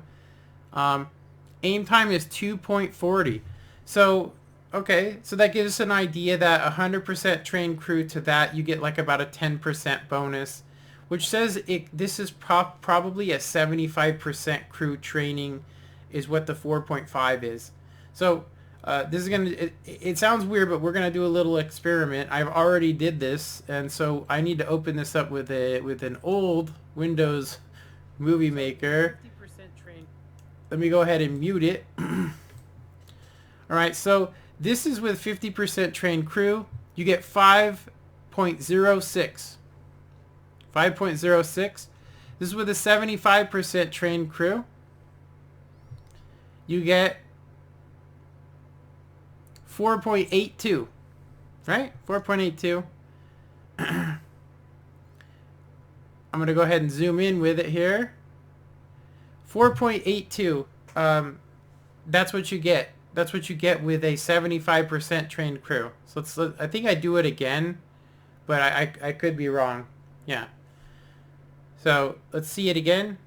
Aim time is 2.40. So, okay, so that gives us an idea that 100% trained crew to that, you get like about a 10% bonus, which says this is probably a 75% crew training is what the 4.5 is. So, this is gonna, it sounds weird, but we're gonna do a little experiment. I've already did this, and so I need to open this up with an old Windows Movie Maker. 50% trained. Let me go ahead and mute it. All right, so this is with 50% trained crew. You get 5.06. 5.06. This is with a 75% trained crew. You get 4.82, right? 4.82. I'm going to go ahead and zoom in with it here. 4.82. That's what you get. That's what you get with a 75% trained crew. So I think I do it again, but I could be wrong. Yeah. So let's see it again.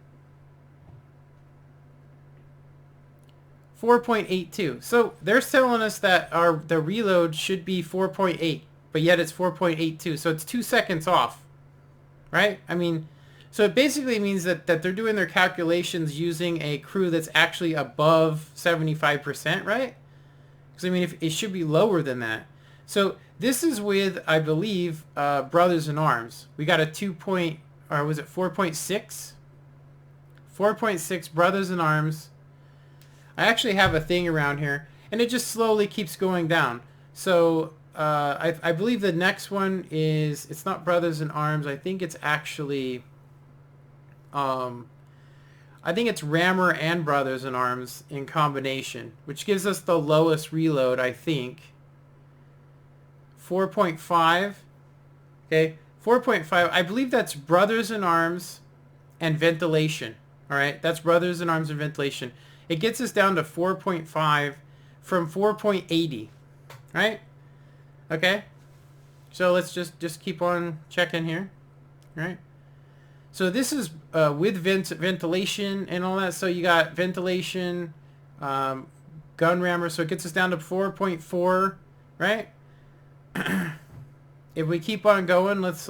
4.82. So they're telling us that the reload should be 4.8, but yet it's 4.82. So it's 2 seconds off, right? I mean, so it basically means that they're doing their calculations using a crew that's actually above 75%, right? Because I mean, if it should be lower than that. So this is with, I believe, Brothers in Arms. We got a 4.6? 4.6 Brothers in Arms. I actually have a thing around here, and it just slowly keeps going down. So I believe the next one is, it's not Brothers in Arms. I think it's actually, I think it's Rammer and Brothers in Arms in combination, which gives us the lowest reload, I think. 4.5. Okay, 4.5. I believe that's Brothers in Arms and Ventilation. All right, that's Brothers in Arms and Ventilation. It gets us down to 4.5 from 4.80, right? Okay, so let's just keep on checking here, right? So this is with ventilation and all that. So you got ventilation, gun rammer, so it gets us down to 4.4, right? If we keep on going, let's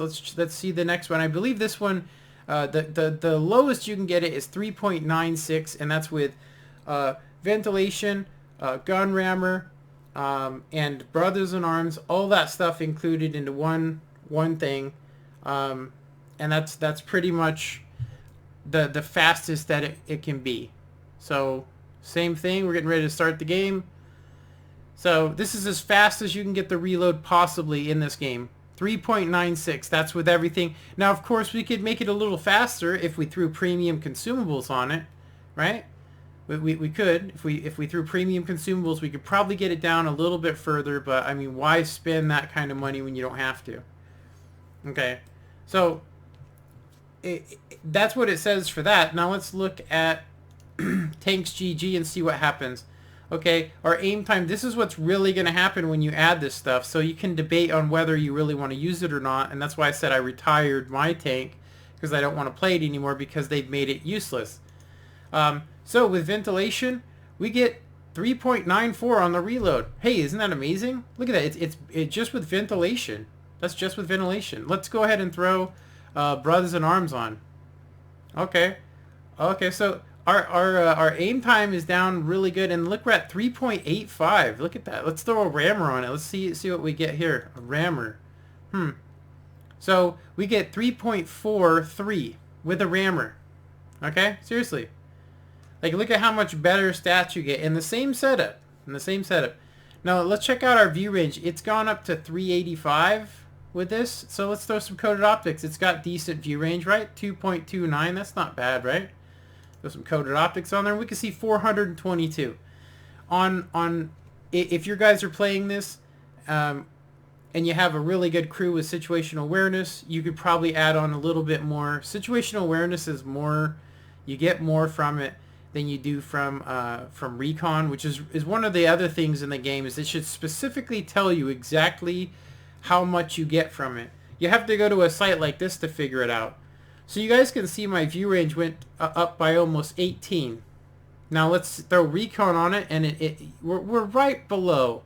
see the next one. I believe this one, the lowest you can get it is 3.96, and that's with ventilation, gun rammer, and Brothers in Arms, all that stuff included into one thing, and that's pretty much the fastest that it can be. So same thing, we're getting ready to start the game. So this is as fast as you can get the reload possibly in this game. 3.96, that's with everything. Now, of course, we could make it a little faster if we threw premium consumables on it, right? We could. If we threw premium consumables, we could probably get it down a little bit further, but I mean, why spend that kind of money when you don't have to? Okay, so that's what it says for that. Now let's look at Tanks GG and see what happens. Okay, our aim time, this is what's really going to happen when you add this stuff. So you can debate on whether you really want to use it or not, and that's why I said I retired my tank, because I don't want to play it anymore because they've made it useless. So with ventilation, we get 3.94 on the reload. Hey, isn't that amazing? Look at that. It's just with ventilation. That's just with ventilation. Let's go ahead and throw Brothers in Arms on. Okay. Okay, so our aim time is down really good, and look, we're at 3.85. Look at that. Let's throw a rammer on it. Let's see what we get here. A rammer. So we get 3.43 with a rammer. Okay, seriously. Like, look at how much better stats you get in the same setup. Now let's check out our view range. It's gone up to 385 with this. So let's throw some coated optics. It's got decent view range, right? 2.29. That's not bad, right? Throw some coated optics on there, and we can see 422. If your guys are playing this, and you have a really good crew with situational awareness, you could probably add on a little bit more. Situational awareness is more, you get more from it than you do from recon, which is one of the other things in the game, is it should specifically tell you exactly how much you get from it. You have to go to a site like this to figure it out. So you guys can see my view range went up by almost 18. Now let's throw recon on it, and we're right below,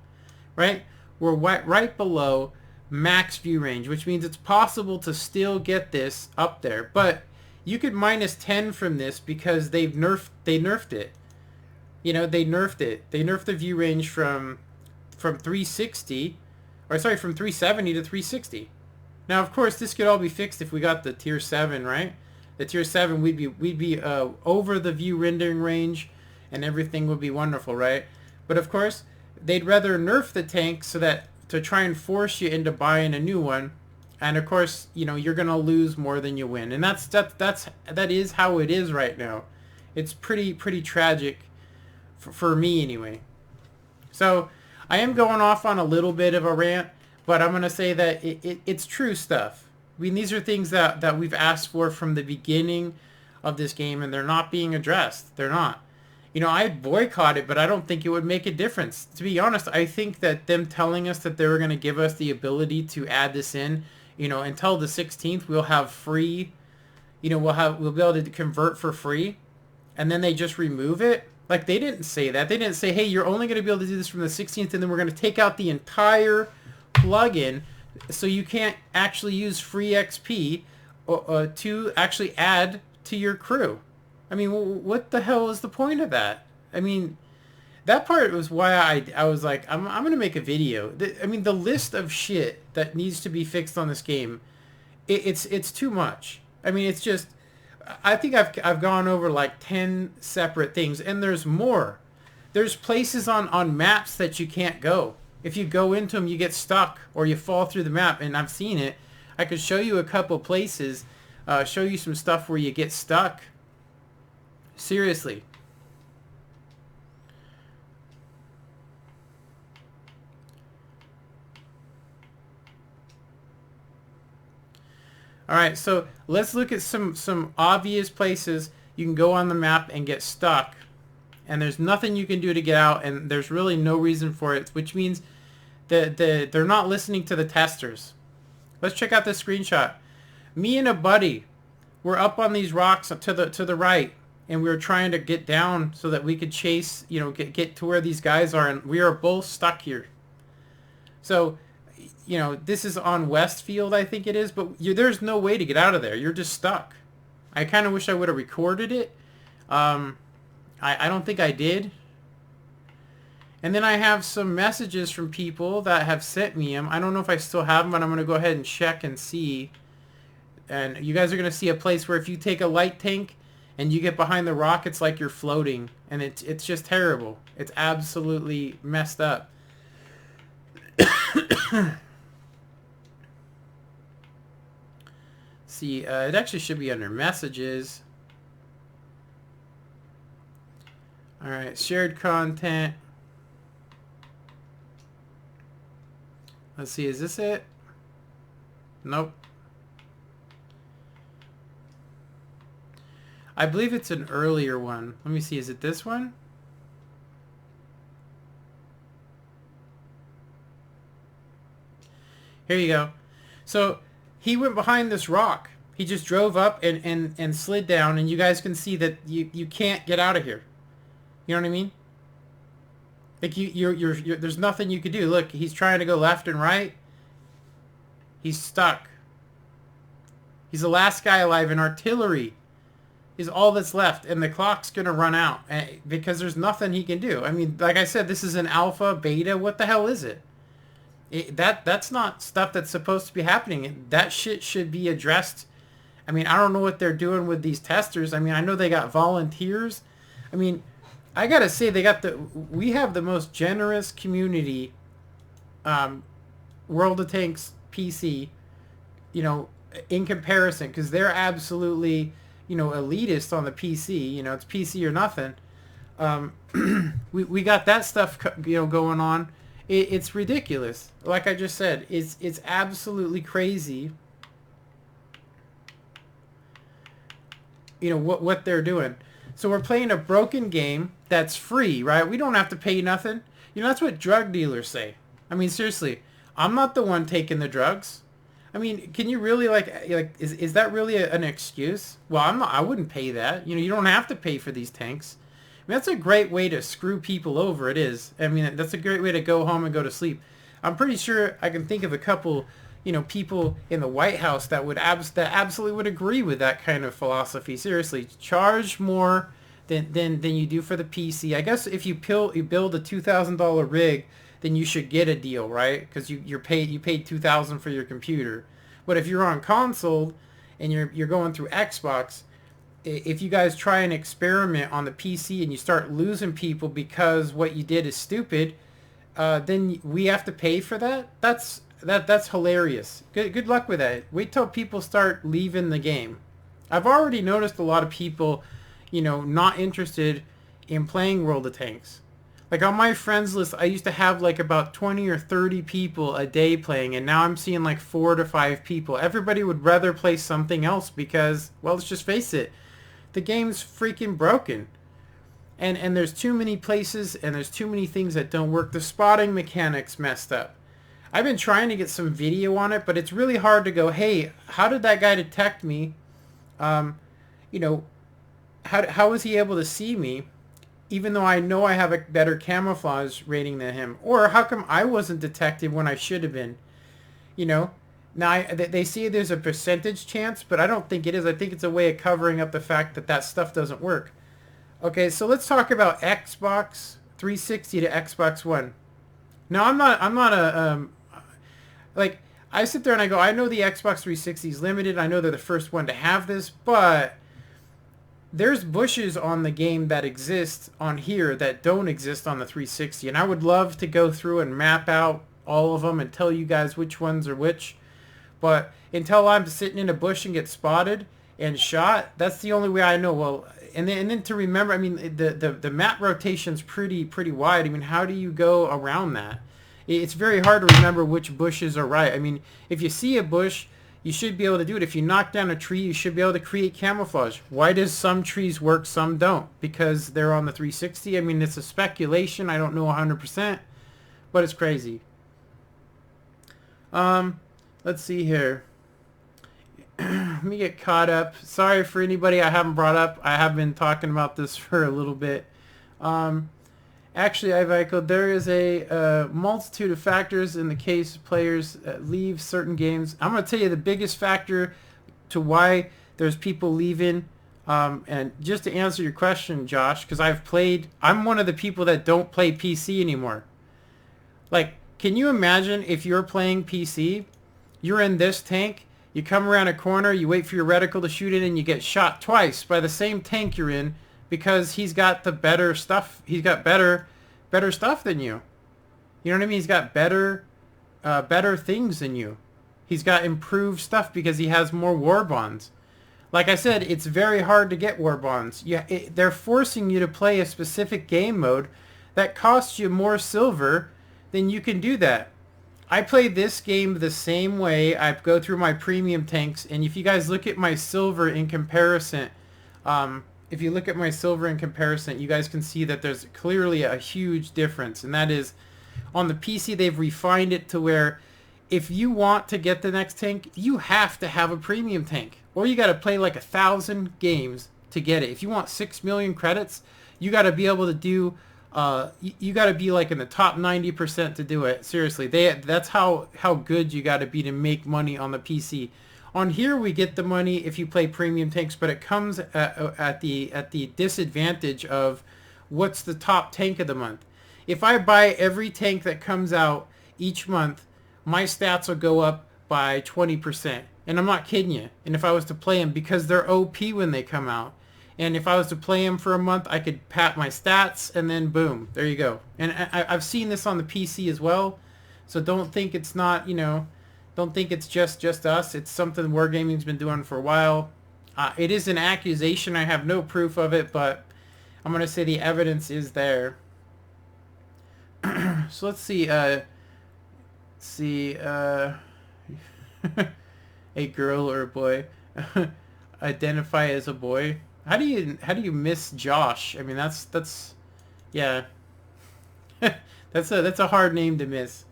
right? We're right below max view range, which means it's possible to still get this up there. But you could minus 10 from this because they nerfed it. You know, they nerfed it. They nerfed the view range from 360, or sorry, from 370 to 360. Now, of course, this could all be fixed if we got the tier 7, right? The tier 7, we'd be over the view rendering range, and everything would be wonderful, right? But of course, they'd rather nerf the tank so that to try and force you into buying a new one, and of course, you know, you're gonna lose more than you win, and that is how it is right now. It's pretty tragic for me anyway. So I am going off on a little bit of a rant, but I'm going to say that it's true stuff. I mean, these are things that we've asked for from the beginning of this game, and they're not being addressed. They're not. You know, I'd boycott it, but I don't think it would make a difference. To be honest, I think that them telling us that they were going to give us the ability to add this in, you know, until the 16th, we'll have free, you know, we'll be able to convert for free, and then they just remove it. Like, they didn't say that. They didn't say, hey, you're only going to be able to do this from the 16th, and then we're going to take out the entire plugin, so you can't actually use free XP to actually add to your crew. I mean, what the hell is the point of that? I mean, that part was why I was like, I'm going to make a video. I mean, the list of shit that needs to be fixed on this game, it's too much. I mean, it's just, I think I've gone over like 10 separate things, and there's more. There's places on maps that you can't go. If you go into them, you get stuck, or you fall through the map, and I've seen it. I could show you a couple places, show you some stuff where you get stuck. Seriously. Alright, so let's look at some obvious places you can go on the map and get stuck, and there's nothing you can do to get out, and there's really no reason for it, which means that they're not listening to the testers. Let's check out this screenshot. Me and a buddy were up on these rocks to the right, and we were trying to get down so that we could chase, you know, get to where these guys are, and we are both stuck here. So, you know, this is on Westfield, I think it is, but there's no way to get out of there. You're just stuck. I kind of wish I would have recorded it. I don't think I did. And then I have some messages from people that have sent me them. I don't know if I still have them, but I'm going to go ahead and check and see. And you guys are going to see a place where if you take a light tank and you get behind the rock, it's like you're floating. And it's just terrible. It's absolutely messed up. See, it actually should be under messages. All right, shared content. Let's see, is this it? Nope. I believe it's an earlier one. Let me see, is it this one? Here you go. So he went behind this rock. He just drove up and slid down, and you guys can see that you can't get out of here. You know what I mean? Like you're there's nothing you could do. Look, he's trying to go left and right. He's stuck. He's the last guy alive, and artillery is all that's left, and the clock's gonna run out because there's nothing he can do. I mean, like I said, this is an alpha, beta. What the hell is it? That's not stuff that's supposed to be happening. That shit should be addressed. I mean, I don't know what they're doing with these testers. I mean, I know they got volunteers. I mean, I gotta say, we have the most generous community, World of Tanks PC, you know, in comparison, because they're absolutely, you know, elitist on the PC. You know, it's PC or nothing. We got that stuff, you know, going on. It's ridiculous. Like I just said, it's absolutely crazy. You know what they're doing. So we're playing a broken game that's free, right? We don't have to pay nothing. You know, that's what drug dealers say. I mean, seriously, I'm not the one taking the drugs. I mean, can you really like is that really an excuse? Well, I wouldn't pay that. You know, you don't have to pay for these tanks. I mean, that's a great way to screw people over. It is. I mean, that's a great way to go home and go to sleep. I'm pretty sure I can think of a couple, you know, people in the White House that would absolutely would agree with that kind of philosophy. Seriously, charge more than you do for the PC. I guess if you build a $2,000 rig, then you should get a deal, right? Because you paid $2,000 for your computer. But if you're on console and you're going through Xbox, if you guys try and experiment on the PC and you start losing people because what you did is stupid, then we have to pay for that. That's hilarious. Good luck with that. Wait till people start leaving the game. I've already noticed a lot of people, you know, not interested in playing World of Tanks. Like on my friends list, I used to have like about 20 or 30 people a day playing, and now I'm seeing like 4 to 5 people. Everybody would rather play something else because, well, let's just face it, the game's freaking broken. And there's too many places and there's too many things that don't work. The spotting mechanics messed up. I've been trying to get some video on it, but it's really hard to go, hey, how did that guy detect me? You know, how was he able to see me, even though I know I have a better camouflage rating than him? Or how come I wasn't detected when I should have been? You know, now they say there's a percentage chance, but I don't think it is. I think it's a way of covering up the fact that stuff doesn't work. Okay, so let's talk about Xbox 360 to Xbox One. Now, I'm not a like, I sit there and I go, I know the Xbox 360 is limited. I know they're the first one to have this, but there's bushes on the game that exist on here that don't exist on the 360. And I would love to go through and map out all of them and tell you guys which ones are which. But until I'm sitting in a bush and get spotted and shot, that's the only way I know. Well, and then to remember, I mean, the map rotation's pretty wide. I mean, how do you go around that? It's very hard to remember which bushes are right. I mean, if you see a bush, you should be able to do it. If you knock down a tree, you should be able to create camouflage. Why does some trees work, some don't? Because they're on the 360. I mean, it's a speculation. I don't know 100%, but it's crazy. Let's see here. Let me get caught up. Sorry for anybody I haven't brought up. I have been talking about this for a little bit. Actually, I've echoed, there is a multitude of factors in the case players leave certain games. I'm going to tell you the biggest factor to why there's people leaving. And just to answer your question, Josh, because I'm one of the people that don't play PC anymore. Like, can you imagine if you're playing PC, you're in this tank, you come around a corner, you wait for your reticle to shoot it, and you get shot twice by the same tank you're in because he's got the better stuff. He's got better stuff than you. You know what I mean? He's got better better things than you. He's got improved stuff because he has more war bonds. Like I said, it's very hard to get war bonds. They're forcing you to play a specific game mode that costs you more silver than you can do that. I play this game the same way. I go through my premium tanks, and if you guys look at my silver in comparison, if you look at my silver in comparison, you guys can see that there's clearly a huge difference, and that is on the PC they've refined it to where if you want to get the next tank, you have to have a premium tank, or you got to play like 1,000 games to get it. If you want 6 million credits, you got to be able to do you got to be like in the top 90% to do it. Seriously, that's how good you got to be to make money on the PC. On here we get the money if you play premium tanks, but it comes at the disadvantage of what's the top tank of the month. If I buy every tank that comes out each month, my stats will go up by 20%. And I'm not kidding you. And if I was to play them, because they're OP when they come out, and if I was to play them for a month, I could pat my stats, and then boom, there you go. And I've seen this on the PC as well, so don't think it's not, don't think it's just us. It's something Wargaming's been doing for a while. It is an accusation. I have no proof of it, but I'm going to say the evidence is there. So let's see. A girl or a boy. Identify as a boy. How do you miss Josh? I mean, that's yeah. that's a hard name to miss.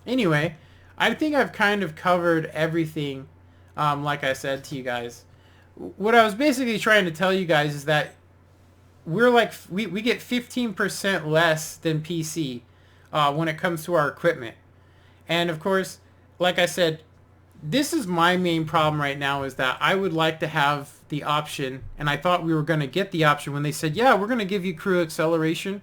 Anyway, I think I've kind of covered everything, like I said to you guys. What I was basically trying to tell you guys is that we're like, we get 15% less than PC when it comes to our equipment. And of course, like I said, this is my main problem right now, is that I would like to have the option, and I thought we were going to get the option when they said, yeah, we're going to give you crew acceleration.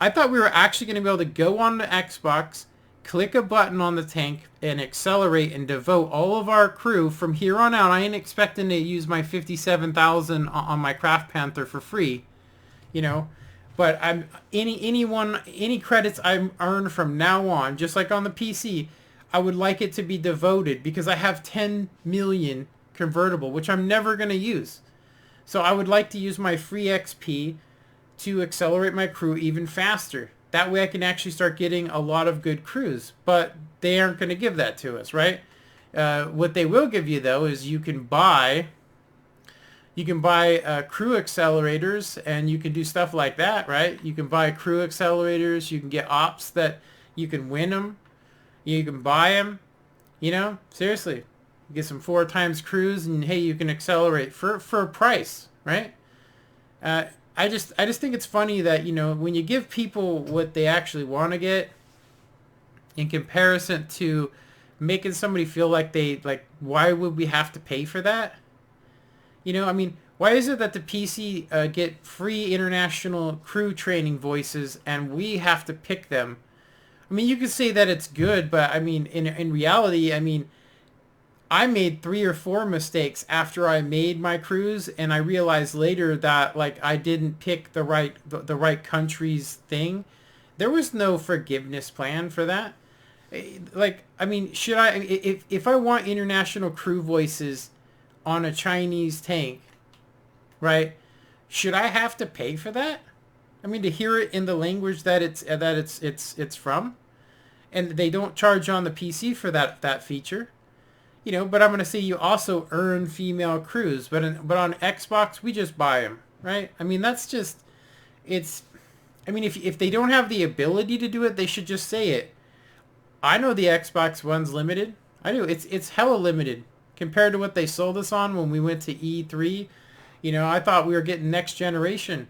I thought we were actually going to be able to go on the Xbox, click a button on the tank, and accelerate and devote all of our crew from here on out. I ain't expecting to use my 57,000 on my Craft Panther for free, but I'm any credits I earn from now on, just like on the PC, I would like it to be devoted, because I have 10 million convertible, which I'm never going to use. So I would like to use my free XP to accelerate my crew even faster. That way I can actually start getting a lot of good crews, but they aren't going to give that to us, right? What they will give you, though, is you can buy crew accelerators, and you can do stuff like that, right? You can buy crew accelerators. You can get ops that you can win them. You can buy them. Seriously, you get some 4 times crews, and hey, you can accelerate for a price, right? I just think it's funny that when you give people what they actually want to get, in comparison to making somebody feel like why would we have to pay for that? I mean, why is it that the PC get free international crew training voices and we have to pick them? I mean, you could say that it's good, but I mean, in reality, I mean, I made 3 or 4 mistakes after I made my crews, and I realized later that I didn't pick the right country's thing. There was no forgiveness plan for that. I mean, should I, if I want international crew voices on a Chinese tank, right? Should I have to pay for that? I mean, to hear it in the language that it's from, and they don't charge on the PC for that feature, But I'm gonna say you also earn female crews, but on Xbox we just buy them, right? I mean, that's just, it's. I mean, if they don't have the ability to do it, they should just say it. I know the Xbox One's limited. I do. It's hella limited compared to what they sold us on when we went to E3. I thought we were getting next generation.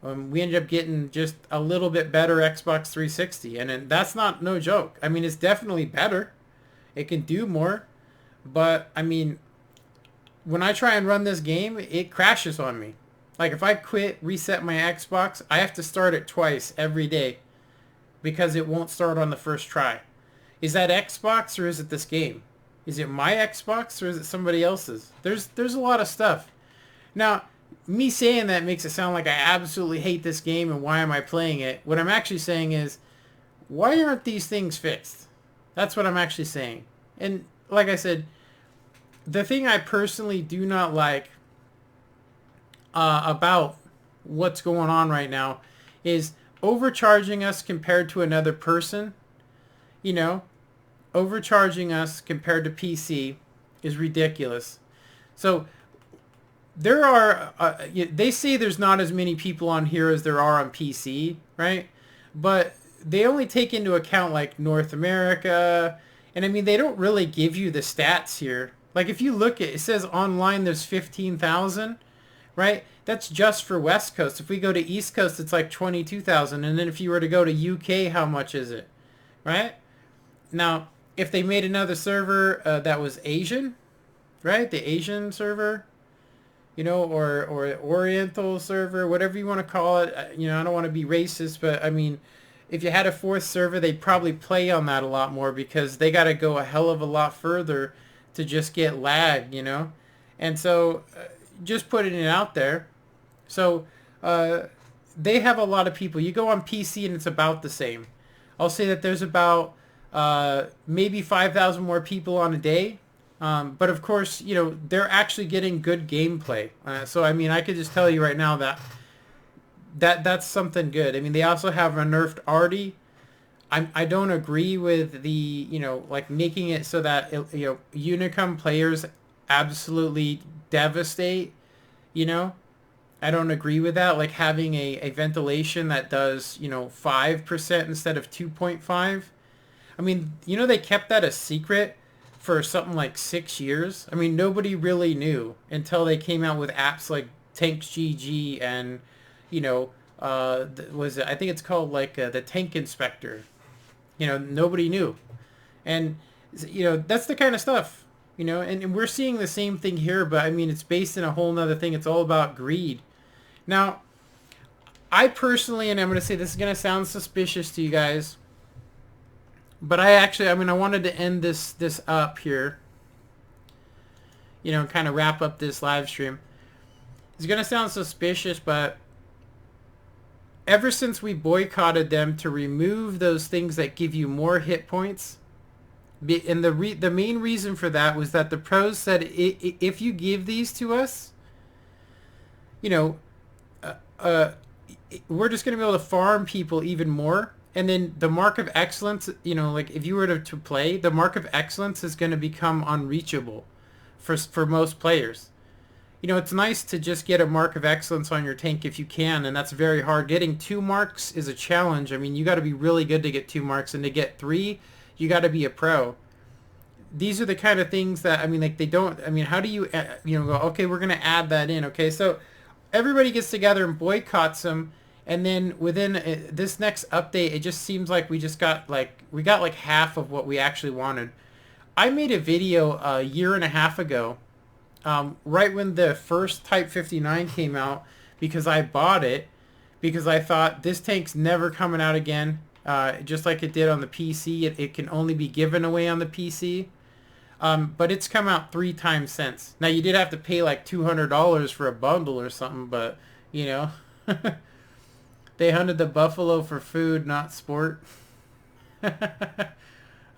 We ended up getting just a little bit better Xbox 360, and that's no joke. I mean, it's definitely better. It can do more, but I mean, when I try and run this game, it crashes on me. Like if I reset my Xbox, I have to start it twice every day because it won't start on the first try. Is that Xbox or is it this game? Is it my Xbox or is it somebody else's? There's a lot of stuff. Now, me saying that makes it sound like I absolutely hate this game and why am I playing it? What I'm actually saying is, why aren't these things fixed? That's what I'm actually saying. And like I said, the thing I personally do not like about what's going on right now is overcharging us compared to another person. You know, overcharging us compared to PC is ridiculous. So there are, they say there's not as many people on here as there are on PC, right? But they only take into account like North America, and I mean they don't really give you the stats here. Like if you look at it says online there's 15,000, right? That's just for West Coast. If we go to East Coast it's like 22,000, and then if you were to go to UK, how much is it? Right? Now, if they made another server that was Asian, right? The Asian server, you know, or Oriental server, whatever you want to call it. You know, I don't want to be racist, but I mean, if you had a fourth server, they'd probably play on that a lot more because they got to go a hell of a lot further to just get lag, you know? And so just putting it out there. So they have a lot of people. You go on PC and it's about the same. I'll say that there's about maybe 5,000 more people on a day. But of course, you know, they're actually getting good gameplay. So, I mean, I could just tell you right now that's something good. I mean, they also have a nerfed Artie. I don't agree with the, you know, like making it so that, you know, Unicum players absolutely devastate, you know. I don't agree with that. Like having a ventilation that does, you know, 5% instead of 2.5. I mean, you know, they kept that a secret for something like 6 years. I mean, nobody really knew until they came out with apps like Tanks GG and, you know, I think it's called like the Tank Inspector. You know, nobody knew. And, you know, that's the kind of stuff, you know, and we're seeing the same thing here, but I mean, it's based in a whole nother thing. It's all about greed. Now, I personally, and I'm going to say this is going to sound suspicious to you guys, but I mean, I wanted to end this up here, you know, kind of wrap up this live stream. It's going to sound suspicious, but ever since we boycotted them to remove those things that give you more hit points, and the main reason for that was that the pros said if you give these to us, you know, we're just going to be able to farm people even more. And then the mark of excellence, you know, like if you were to play, the mark of excellence is going to become unreachable for most players. You know, it's nice to just get a mark of excellence on your tank if you can, and that's very hard. Getting 2 marks is a challenge. I mean, you got to be really good to get 2 marks, and to get 3, you got to be a pro. These are the kind of things that, I mean, like they don't, I mean, how do you, you know, go, okay, we're going to add that in, okay? So everybody gets together and boycotts them. And then within this next update, it just seems like we got like half of what we actually wanted. I made a video a year and a half ago, right when the first Type 59 came out, because I bought it, because I thought this tank's never coming out again, just like it did on the PC. It can only be given away on the PC. But it's come out 3 times since. Now, you did have to pay like $200 for a bundle or something, but, you know... They hunted the buffalo for food, not sport. I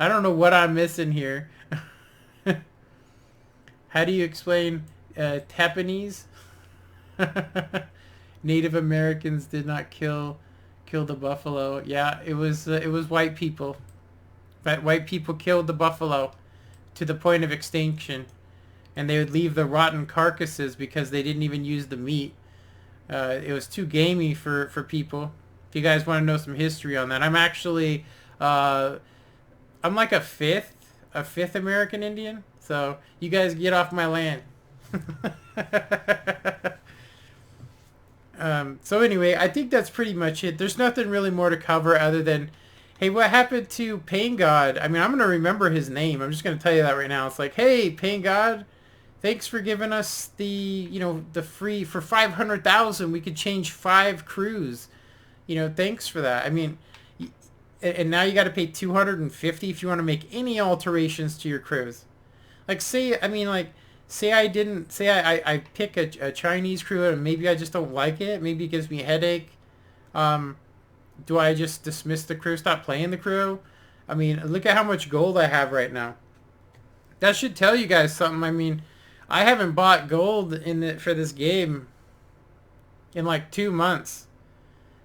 don't know what I'm missing here. How do you explain Japanese? Native Americans did not kill the buffalo. Yeah, it was white people. But white people killed the buffalo to the point of extinction, and they would leave the rotten carcasses because they didn't even use the meat. It was too gamey for people. If you guys want to know some history on that, I'm actually, I'm like a fifth American Indian. So you guys get off my land. So anyway, I think that's pretty much it. There's nothing really more to cover other than, hey, what happened to Pain God? I mean, I'm going to remember his name. I'm just going to tell you that right now. It's like, hey, Pain God. Thanks for giving us the, you know, the free, for 500,000, we could change 5 crews. You know, thanks for that. I mean, and now you got to pay 250 if you want to make any alterations to your crews. Like, say I pick a Chinese crew and maybe I just don't like it. Maybe it gives me a headache. Do I just dismiss the crew, stop playing the crew? I mean, look at how much gold I have right now. That should tell you guys something. I mean, I haven't bought gold in it for this game in like 2 months.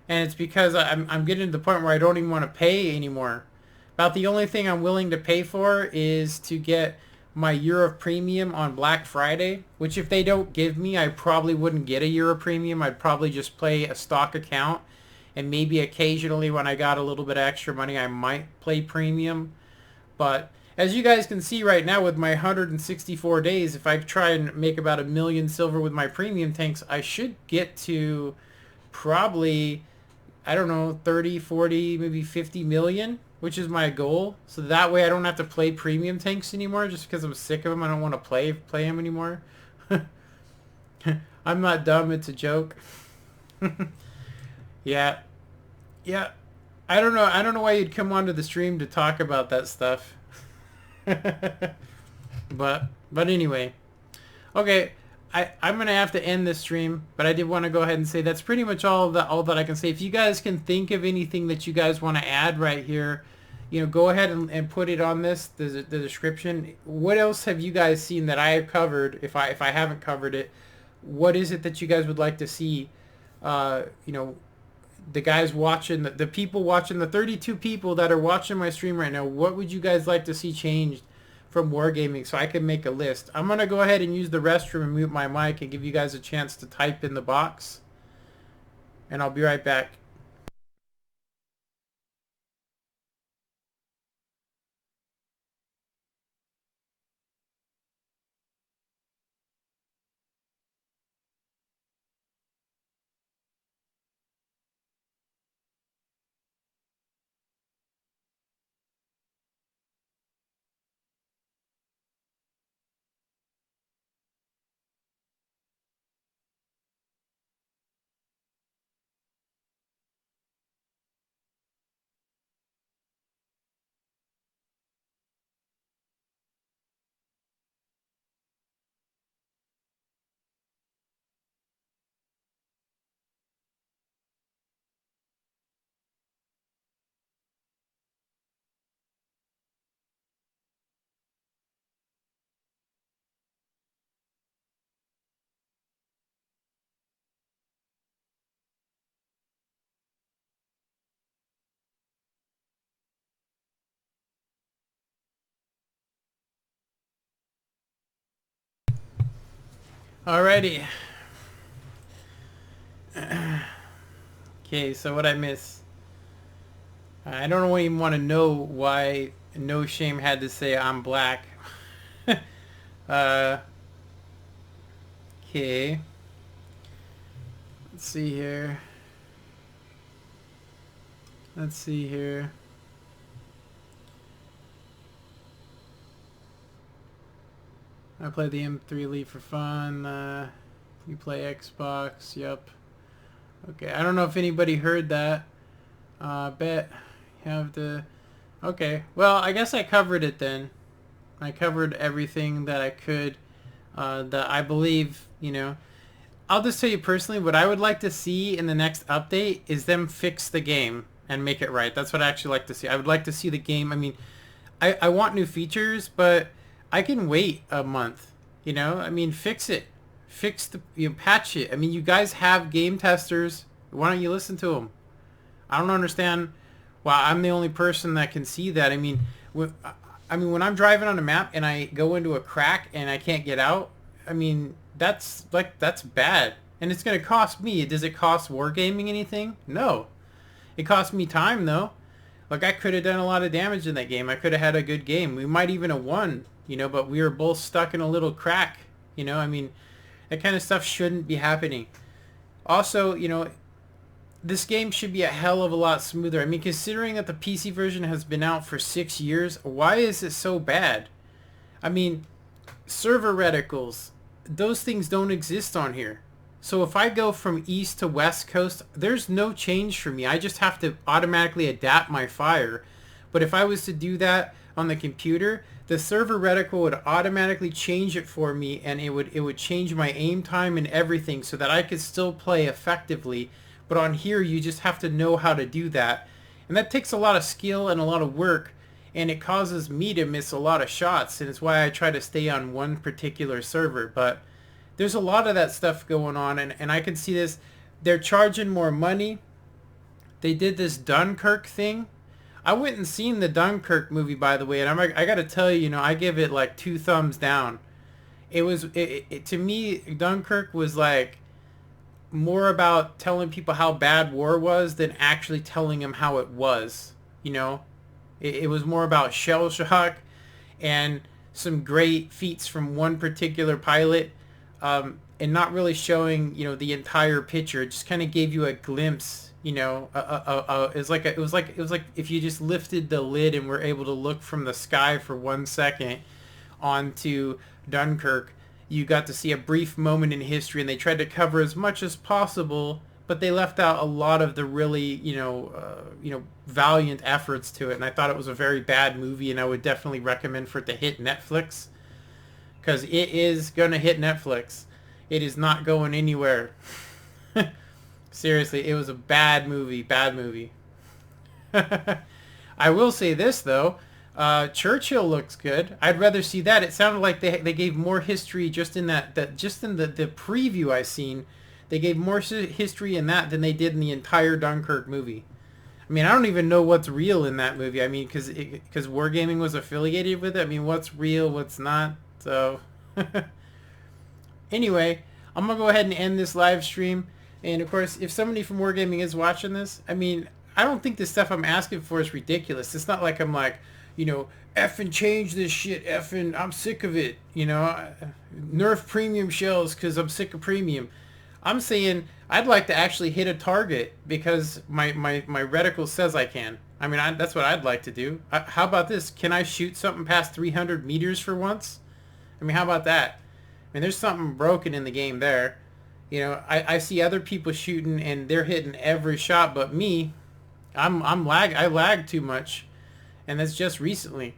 And it's because I'm getting to the point where I don't even want to pay anymore. About the only thing I'm willing to pay for is to get my year of premium on Black Friday, which if they don't give me, I probably wouldn't get a year of premium. I'd probably just play a stock account, and maybe occasionally when I got a little bit of extra money, I might play premium. But as you guys can see right now with my 164 days, if I try and make about 1,000,000 silver with my premium tanks, I should get to probably, I don't know, 30, 40, maybe 50 million, which is my goal. So that way I don't have to play premium tanks anymore just because I'm sick of them. I don't want to play them anymore. I'm not dumb. It's a joke. Yeah. Yeah. I don't know. I don't know why you'd come onto the stream to talk about that stuff. But anyway. Okay. I'm going to have to end this stream, but I did want to go ahead and say that's pretty much all that I can say. If you guys can think of anything that you guys want to add right here, go ahead and put it on the description. What else have you guys seen that I have covered? If I haven't covered it, what is it that you guys would like to see? The guys watching, the people watching, the 32 people that are watching my stream right now, what would you guys like to see changed from Wargaming so I can make a list? I'm going to go ahead and use the restroom and mute my mic and give you guys a chance to type in the box. And I'll be right back. Alrighty. Okay, so what I miss? I don't even want to know why No Shame had to say I'm black. uh, okay. Let's see here. Let's see here. I play the M3 Elite for fun. You play Xbox. Yep. Okay. I don't know if anybody heard that. Bet you have to. Okay. Well, I guess I covered it then. I covered everything that I could. That I believe, I'll just tell you personally, what I would like to see in the next update is them fix the game and make it right. That's what I actually like to see. I would like to see the game. I mean, I want new features, but I can wait a month. I mean, fix it. Fix the, patch it. I mean, you guys have game testers. Why don't you listen to them? I don't understand why I'm the only person that can see that. I mean, when I'm driving on a map and I go into a crack and I can't get out, I mean, that's bad. And it's going to cost me. Does it cost Wargaming anything? No. It cost me time, though. Like, I could have done a lot of damage in that game. I could have had a good game. We might even have won, but we were both stuck in a little crack. I mean, that kind of stuff shouldn't be happening. Also, this game should be a hell of a lot smoother. I mean, considering that the PC version has been out for 6 years, why is it so bad? I mean, server reticles, those things don't exist on here. So if I go from east to west coast, there's no change for me. I just have to automatically adapt my fire. But if I was to do that on the computer, the server reticle would automatically change it for me, and it would change my aim time and everything so that I could still play effectively. But on here, you just have to know how to do that. And that takes a lot of skill and a lot of work. and it causes me to miss a lot of shots, and it's why I try to stay on one particular server. But there's a lot of that stuff going on, and I can see this. They're charging more money. They did this Dunkirk thing. I went and seen the Dunkirk movie, by the way, and I got to tell you, I give it like 2 thumbs down. It was, to me, Dunkirk was like more about telling people how bad war was than actually telling them how it was. It was more about shell shock and some great feats from one particular pilot, and not really showing the entire picture. It just kind of gave you a glimpse. It was like if you just lifted the lid and were able to look from the sky for 1 second onto Dunkirk. You got to see a brief moment in history, and they tried to cover as much as possible, but they left out a lot of the really, valiant efforts to it. And I thought it was a very bad movie, and I would definitely recommend for it to hit Netflix, because it is going to hit Netflix. It is not going anywhere. Seriously, it was a bad movie. Bad movie. I will say this, though. Churchill looks good. I'd rather see that. It sounded like they gave more history just in the preview I seen. They gave more history in that than they did in the entire Dunkirk movie. I mean, I don't even know what's real in that movie. I mean, because Wargaming was affiliated with it. I mean, what's real, what's not. So, anyway, I'm going to go ahead and end this live stream. And, of course, if somebody from Wargaming is watching this, I mean, I don't think the stuff I'm asking for is ridiculous. It's not like I'm like, effing change this shit, effing, I'm sick of it, nerf premium shells because I'm sick of premium. I'm saying I'd like to actually hit a target because my reticle says I can. I mean, that's what I'd like to do. How about this? Can I shoot something past 300 meters for once? I mean, how about that? I mean, there's something broken in the game there. I see other people shooting and they're hitting every shot, but me, I lag too much, and that's just recently.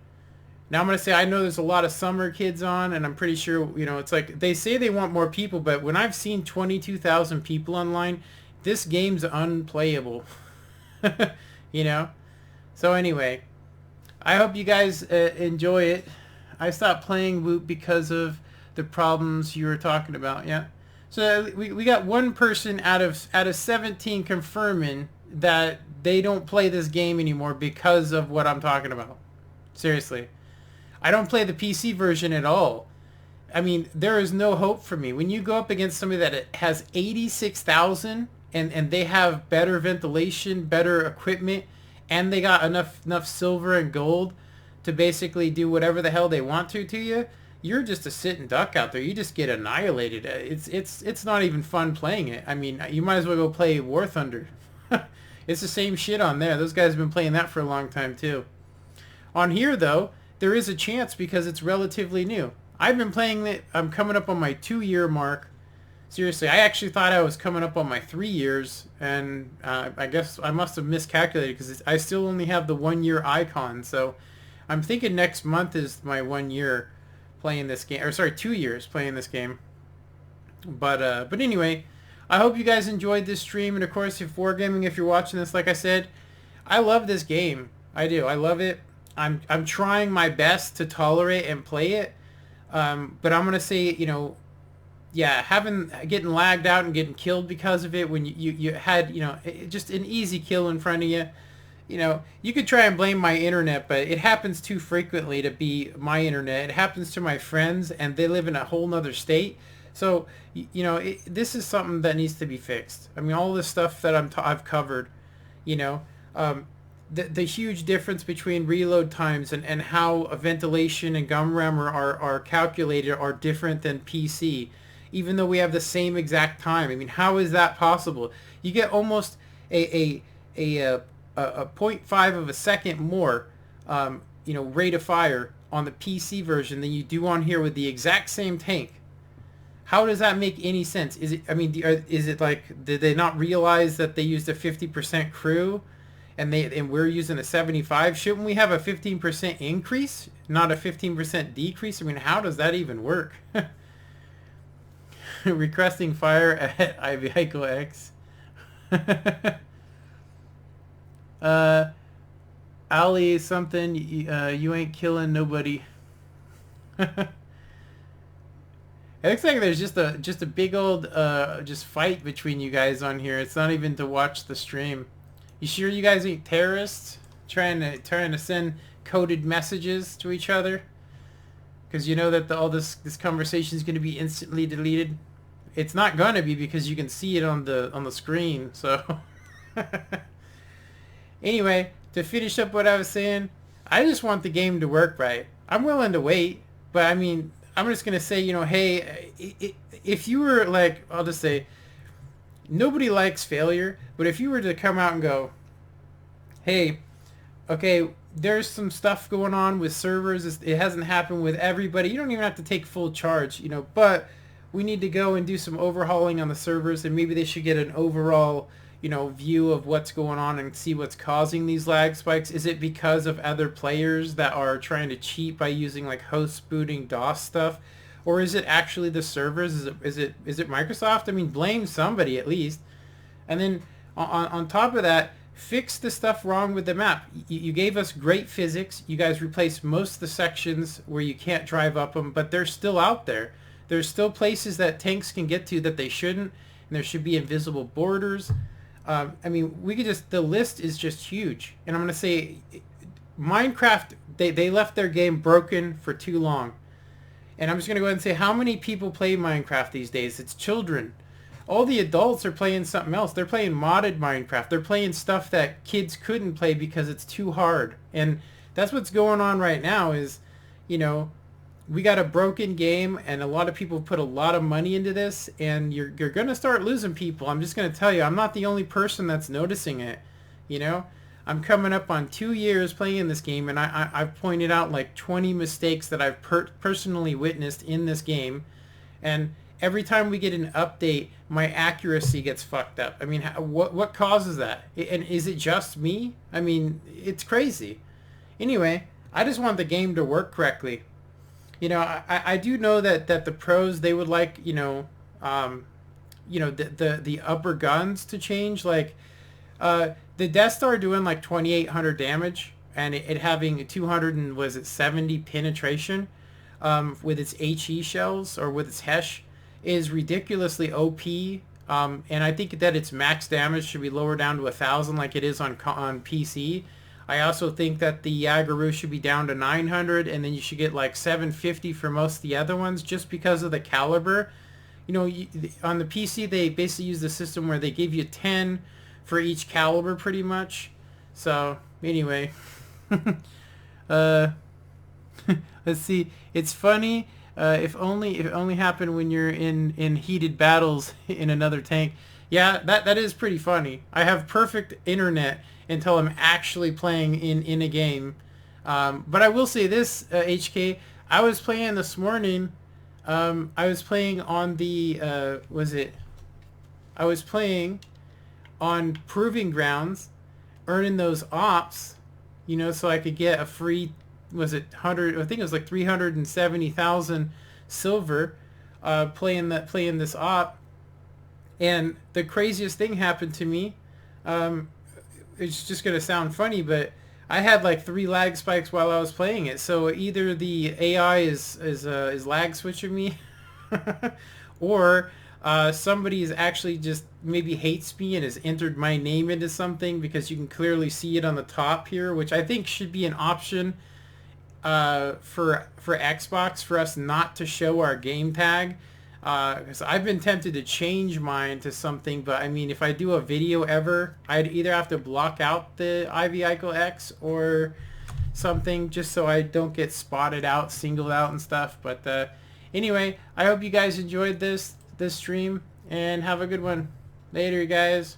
Now I'm going to say I know there's a lot of summer kids on, and I'm pretty sure, it's like they say they want more people, but when I've seen 22,000 people online, this game's unplayable. So anyway, I hope you guys enjoy it. I stopped playing Whoop because of the problems you were talking about, yeah. So we got one person out of 17 confirming that they don't play this game anymore because of what I'm talking about. Seriously. I don't play the PC version at all. I mean, there is no hope for me. When you go up against somebody that has 86,000 and they have better ventilation, better equipment, and they got enough silver and gold to basically do whatever the hell they want to you, you're just a sitting duck out there. You just get annihilated. It's not even fun playing it. I mean, you might as well go play War Thunder. It's the same shit on there. Those guys have been playing that for a long time too. On here though, there is a chance because it's relatively new. I've been playing it. I'm coming up on my 2-year mark. Seriously, I actually thought I was coming up on my 3 years, and I guess I must have miscalculated because I still only have the 1-year icon. So I'm thinking next month is my 1 year playing this game, or sorry, 2 years playing this game. But anyway, I hope you guys enjoyed this stream, and of course, if Wargaming, if you're watching this, like I said, I love this game. I do. I love it. I'm trying my best to tolerate and play it, but I'm gonna say, yeah, getting lagged out and getting killed because of it when you had just an easy kill in front of you. You could try and blame my internet, but it happens too frequently to be my internet. It happens to my friends, and they live in a whole nother state. So, this is something that needs to be fixed. I mean, all this stuff that I've covered, the huge difference between reload times and how ventilation and gum rammer are calculated are different than PC, even though we have the same exact time. I mean, how is that possible? You get almost a 0.5 of a second more, rate of fire on the PC version than you do on here with the exact same tank. How does that make any sense? Is it like, did they not realize that they used a 50% crew and we're using a 75? Shouldn't we have a 15% increase, not a 15% decrease? I mean, how does that even work? Requesting fire at Iveco X. Ali something, you ain't killing nobody. It looks like there's just a big old just fight between you guys on here. It's not even to watch the stream. You sure you guys ain't terrorists trying to send coded messages to each other? Because you know that all this conversation is going to be instantly deleted. It's not going to be because you can see it on the screen. So anyway, to finish up what I was saying, I just want the game to work right. I'm willing to wait, but I mean, I'm just going to say, you know, hey, if you were like, I'll just say, nobody likes failure, but if you were to come out and go, hey, okay, there's some stuff going on with servers. It hasn't happened with everybody. You don't even have to take full charge, you know, but we need to go and do some overhauling on the servers, and maybe they should get an overall, you know, view of what's going on and see what's causing these lag spikes. Is it because of other players that are trying to cheat by using like host booting DOS stuff? Or is it actually the servers? Is it Microsoft? I mean, blame somebody at least. And then on top of that, fix the stuff wrong with the map. You gave us great physics. You guys replaced most of the sections where you can't drive up them, but they're still out there. There's still places that tanks can get to that they shouldn't, and there should be invisible borders. I mean, the list is just huge. And I'm going to say, Minecraft, they left their game broken for too long. And I'm just going to go ahead and say, how many people play Minecraft these days? It's children. All the adults are playing something else. They're playing modded Minecraft. They're playing stuff that kids couldn't play because it's too hard. And that's what's going on right now is, you know, we got a broken game, and a lot of people put a lot of money into this, and you're going to start losing people. I'm just going to tell you, I'm not the only person that's noticing it, you know? I'm coming up on 2 years playing this game, and I've pointed out like 20 mistakes that I've personally witnessed in this game, and every time we get an update, my accuracy gets fucked up. I mean, what causes that? And is it just me? I mean, it's crazy. Anyway, I just want the game to work correctly. You know, I do know that the pros, they would like, the upper guns to change. Like, the Death Star doing like 2,800 damage and it having 270 penetration with its HE shells or with its HESH is ridiculously OP. And I think that its max damage should be lower down to 1,000 like it is on PC. I also think that the Yagaru should be down to 900, and then you should get like 750 for most of the other ones just because of the caliber. You know, on the PC, they basically use the system where they give you 10 for each caliber pretty much. So, anyway. Let's see. It's funny. If it only happened when you're in heated battles in another tank. Yeah, that is pretty funny. I have perfect internet until I'm actually playing in a game. But I will say this, HK, I was playing this morning. I was playing on the, I was playing on Proving Grounds, earning those ops, you know, so I could get a free, 100, I think it was like 370,000 silver, playing this op. And the craziest thing happened to me. It's just gonna sound funny, but I had like 3 lag spikes while I was playing it. So either the AI is lag switching me, or somebody is actually just maybe hates me and has entered my name into something, because you can clearly see it on the top here, which I think should be an option for Xbox, for us not to show our game tag. Because I've been tempted to change mine to something, but I mean, if I do a video ever, I'd either have to block out the Ivy Eichel X or something, just so I don't get spotted out, singled out and stuff. But anyway, I hope you guys enjoyed this stream, and have a good one. Later, guys.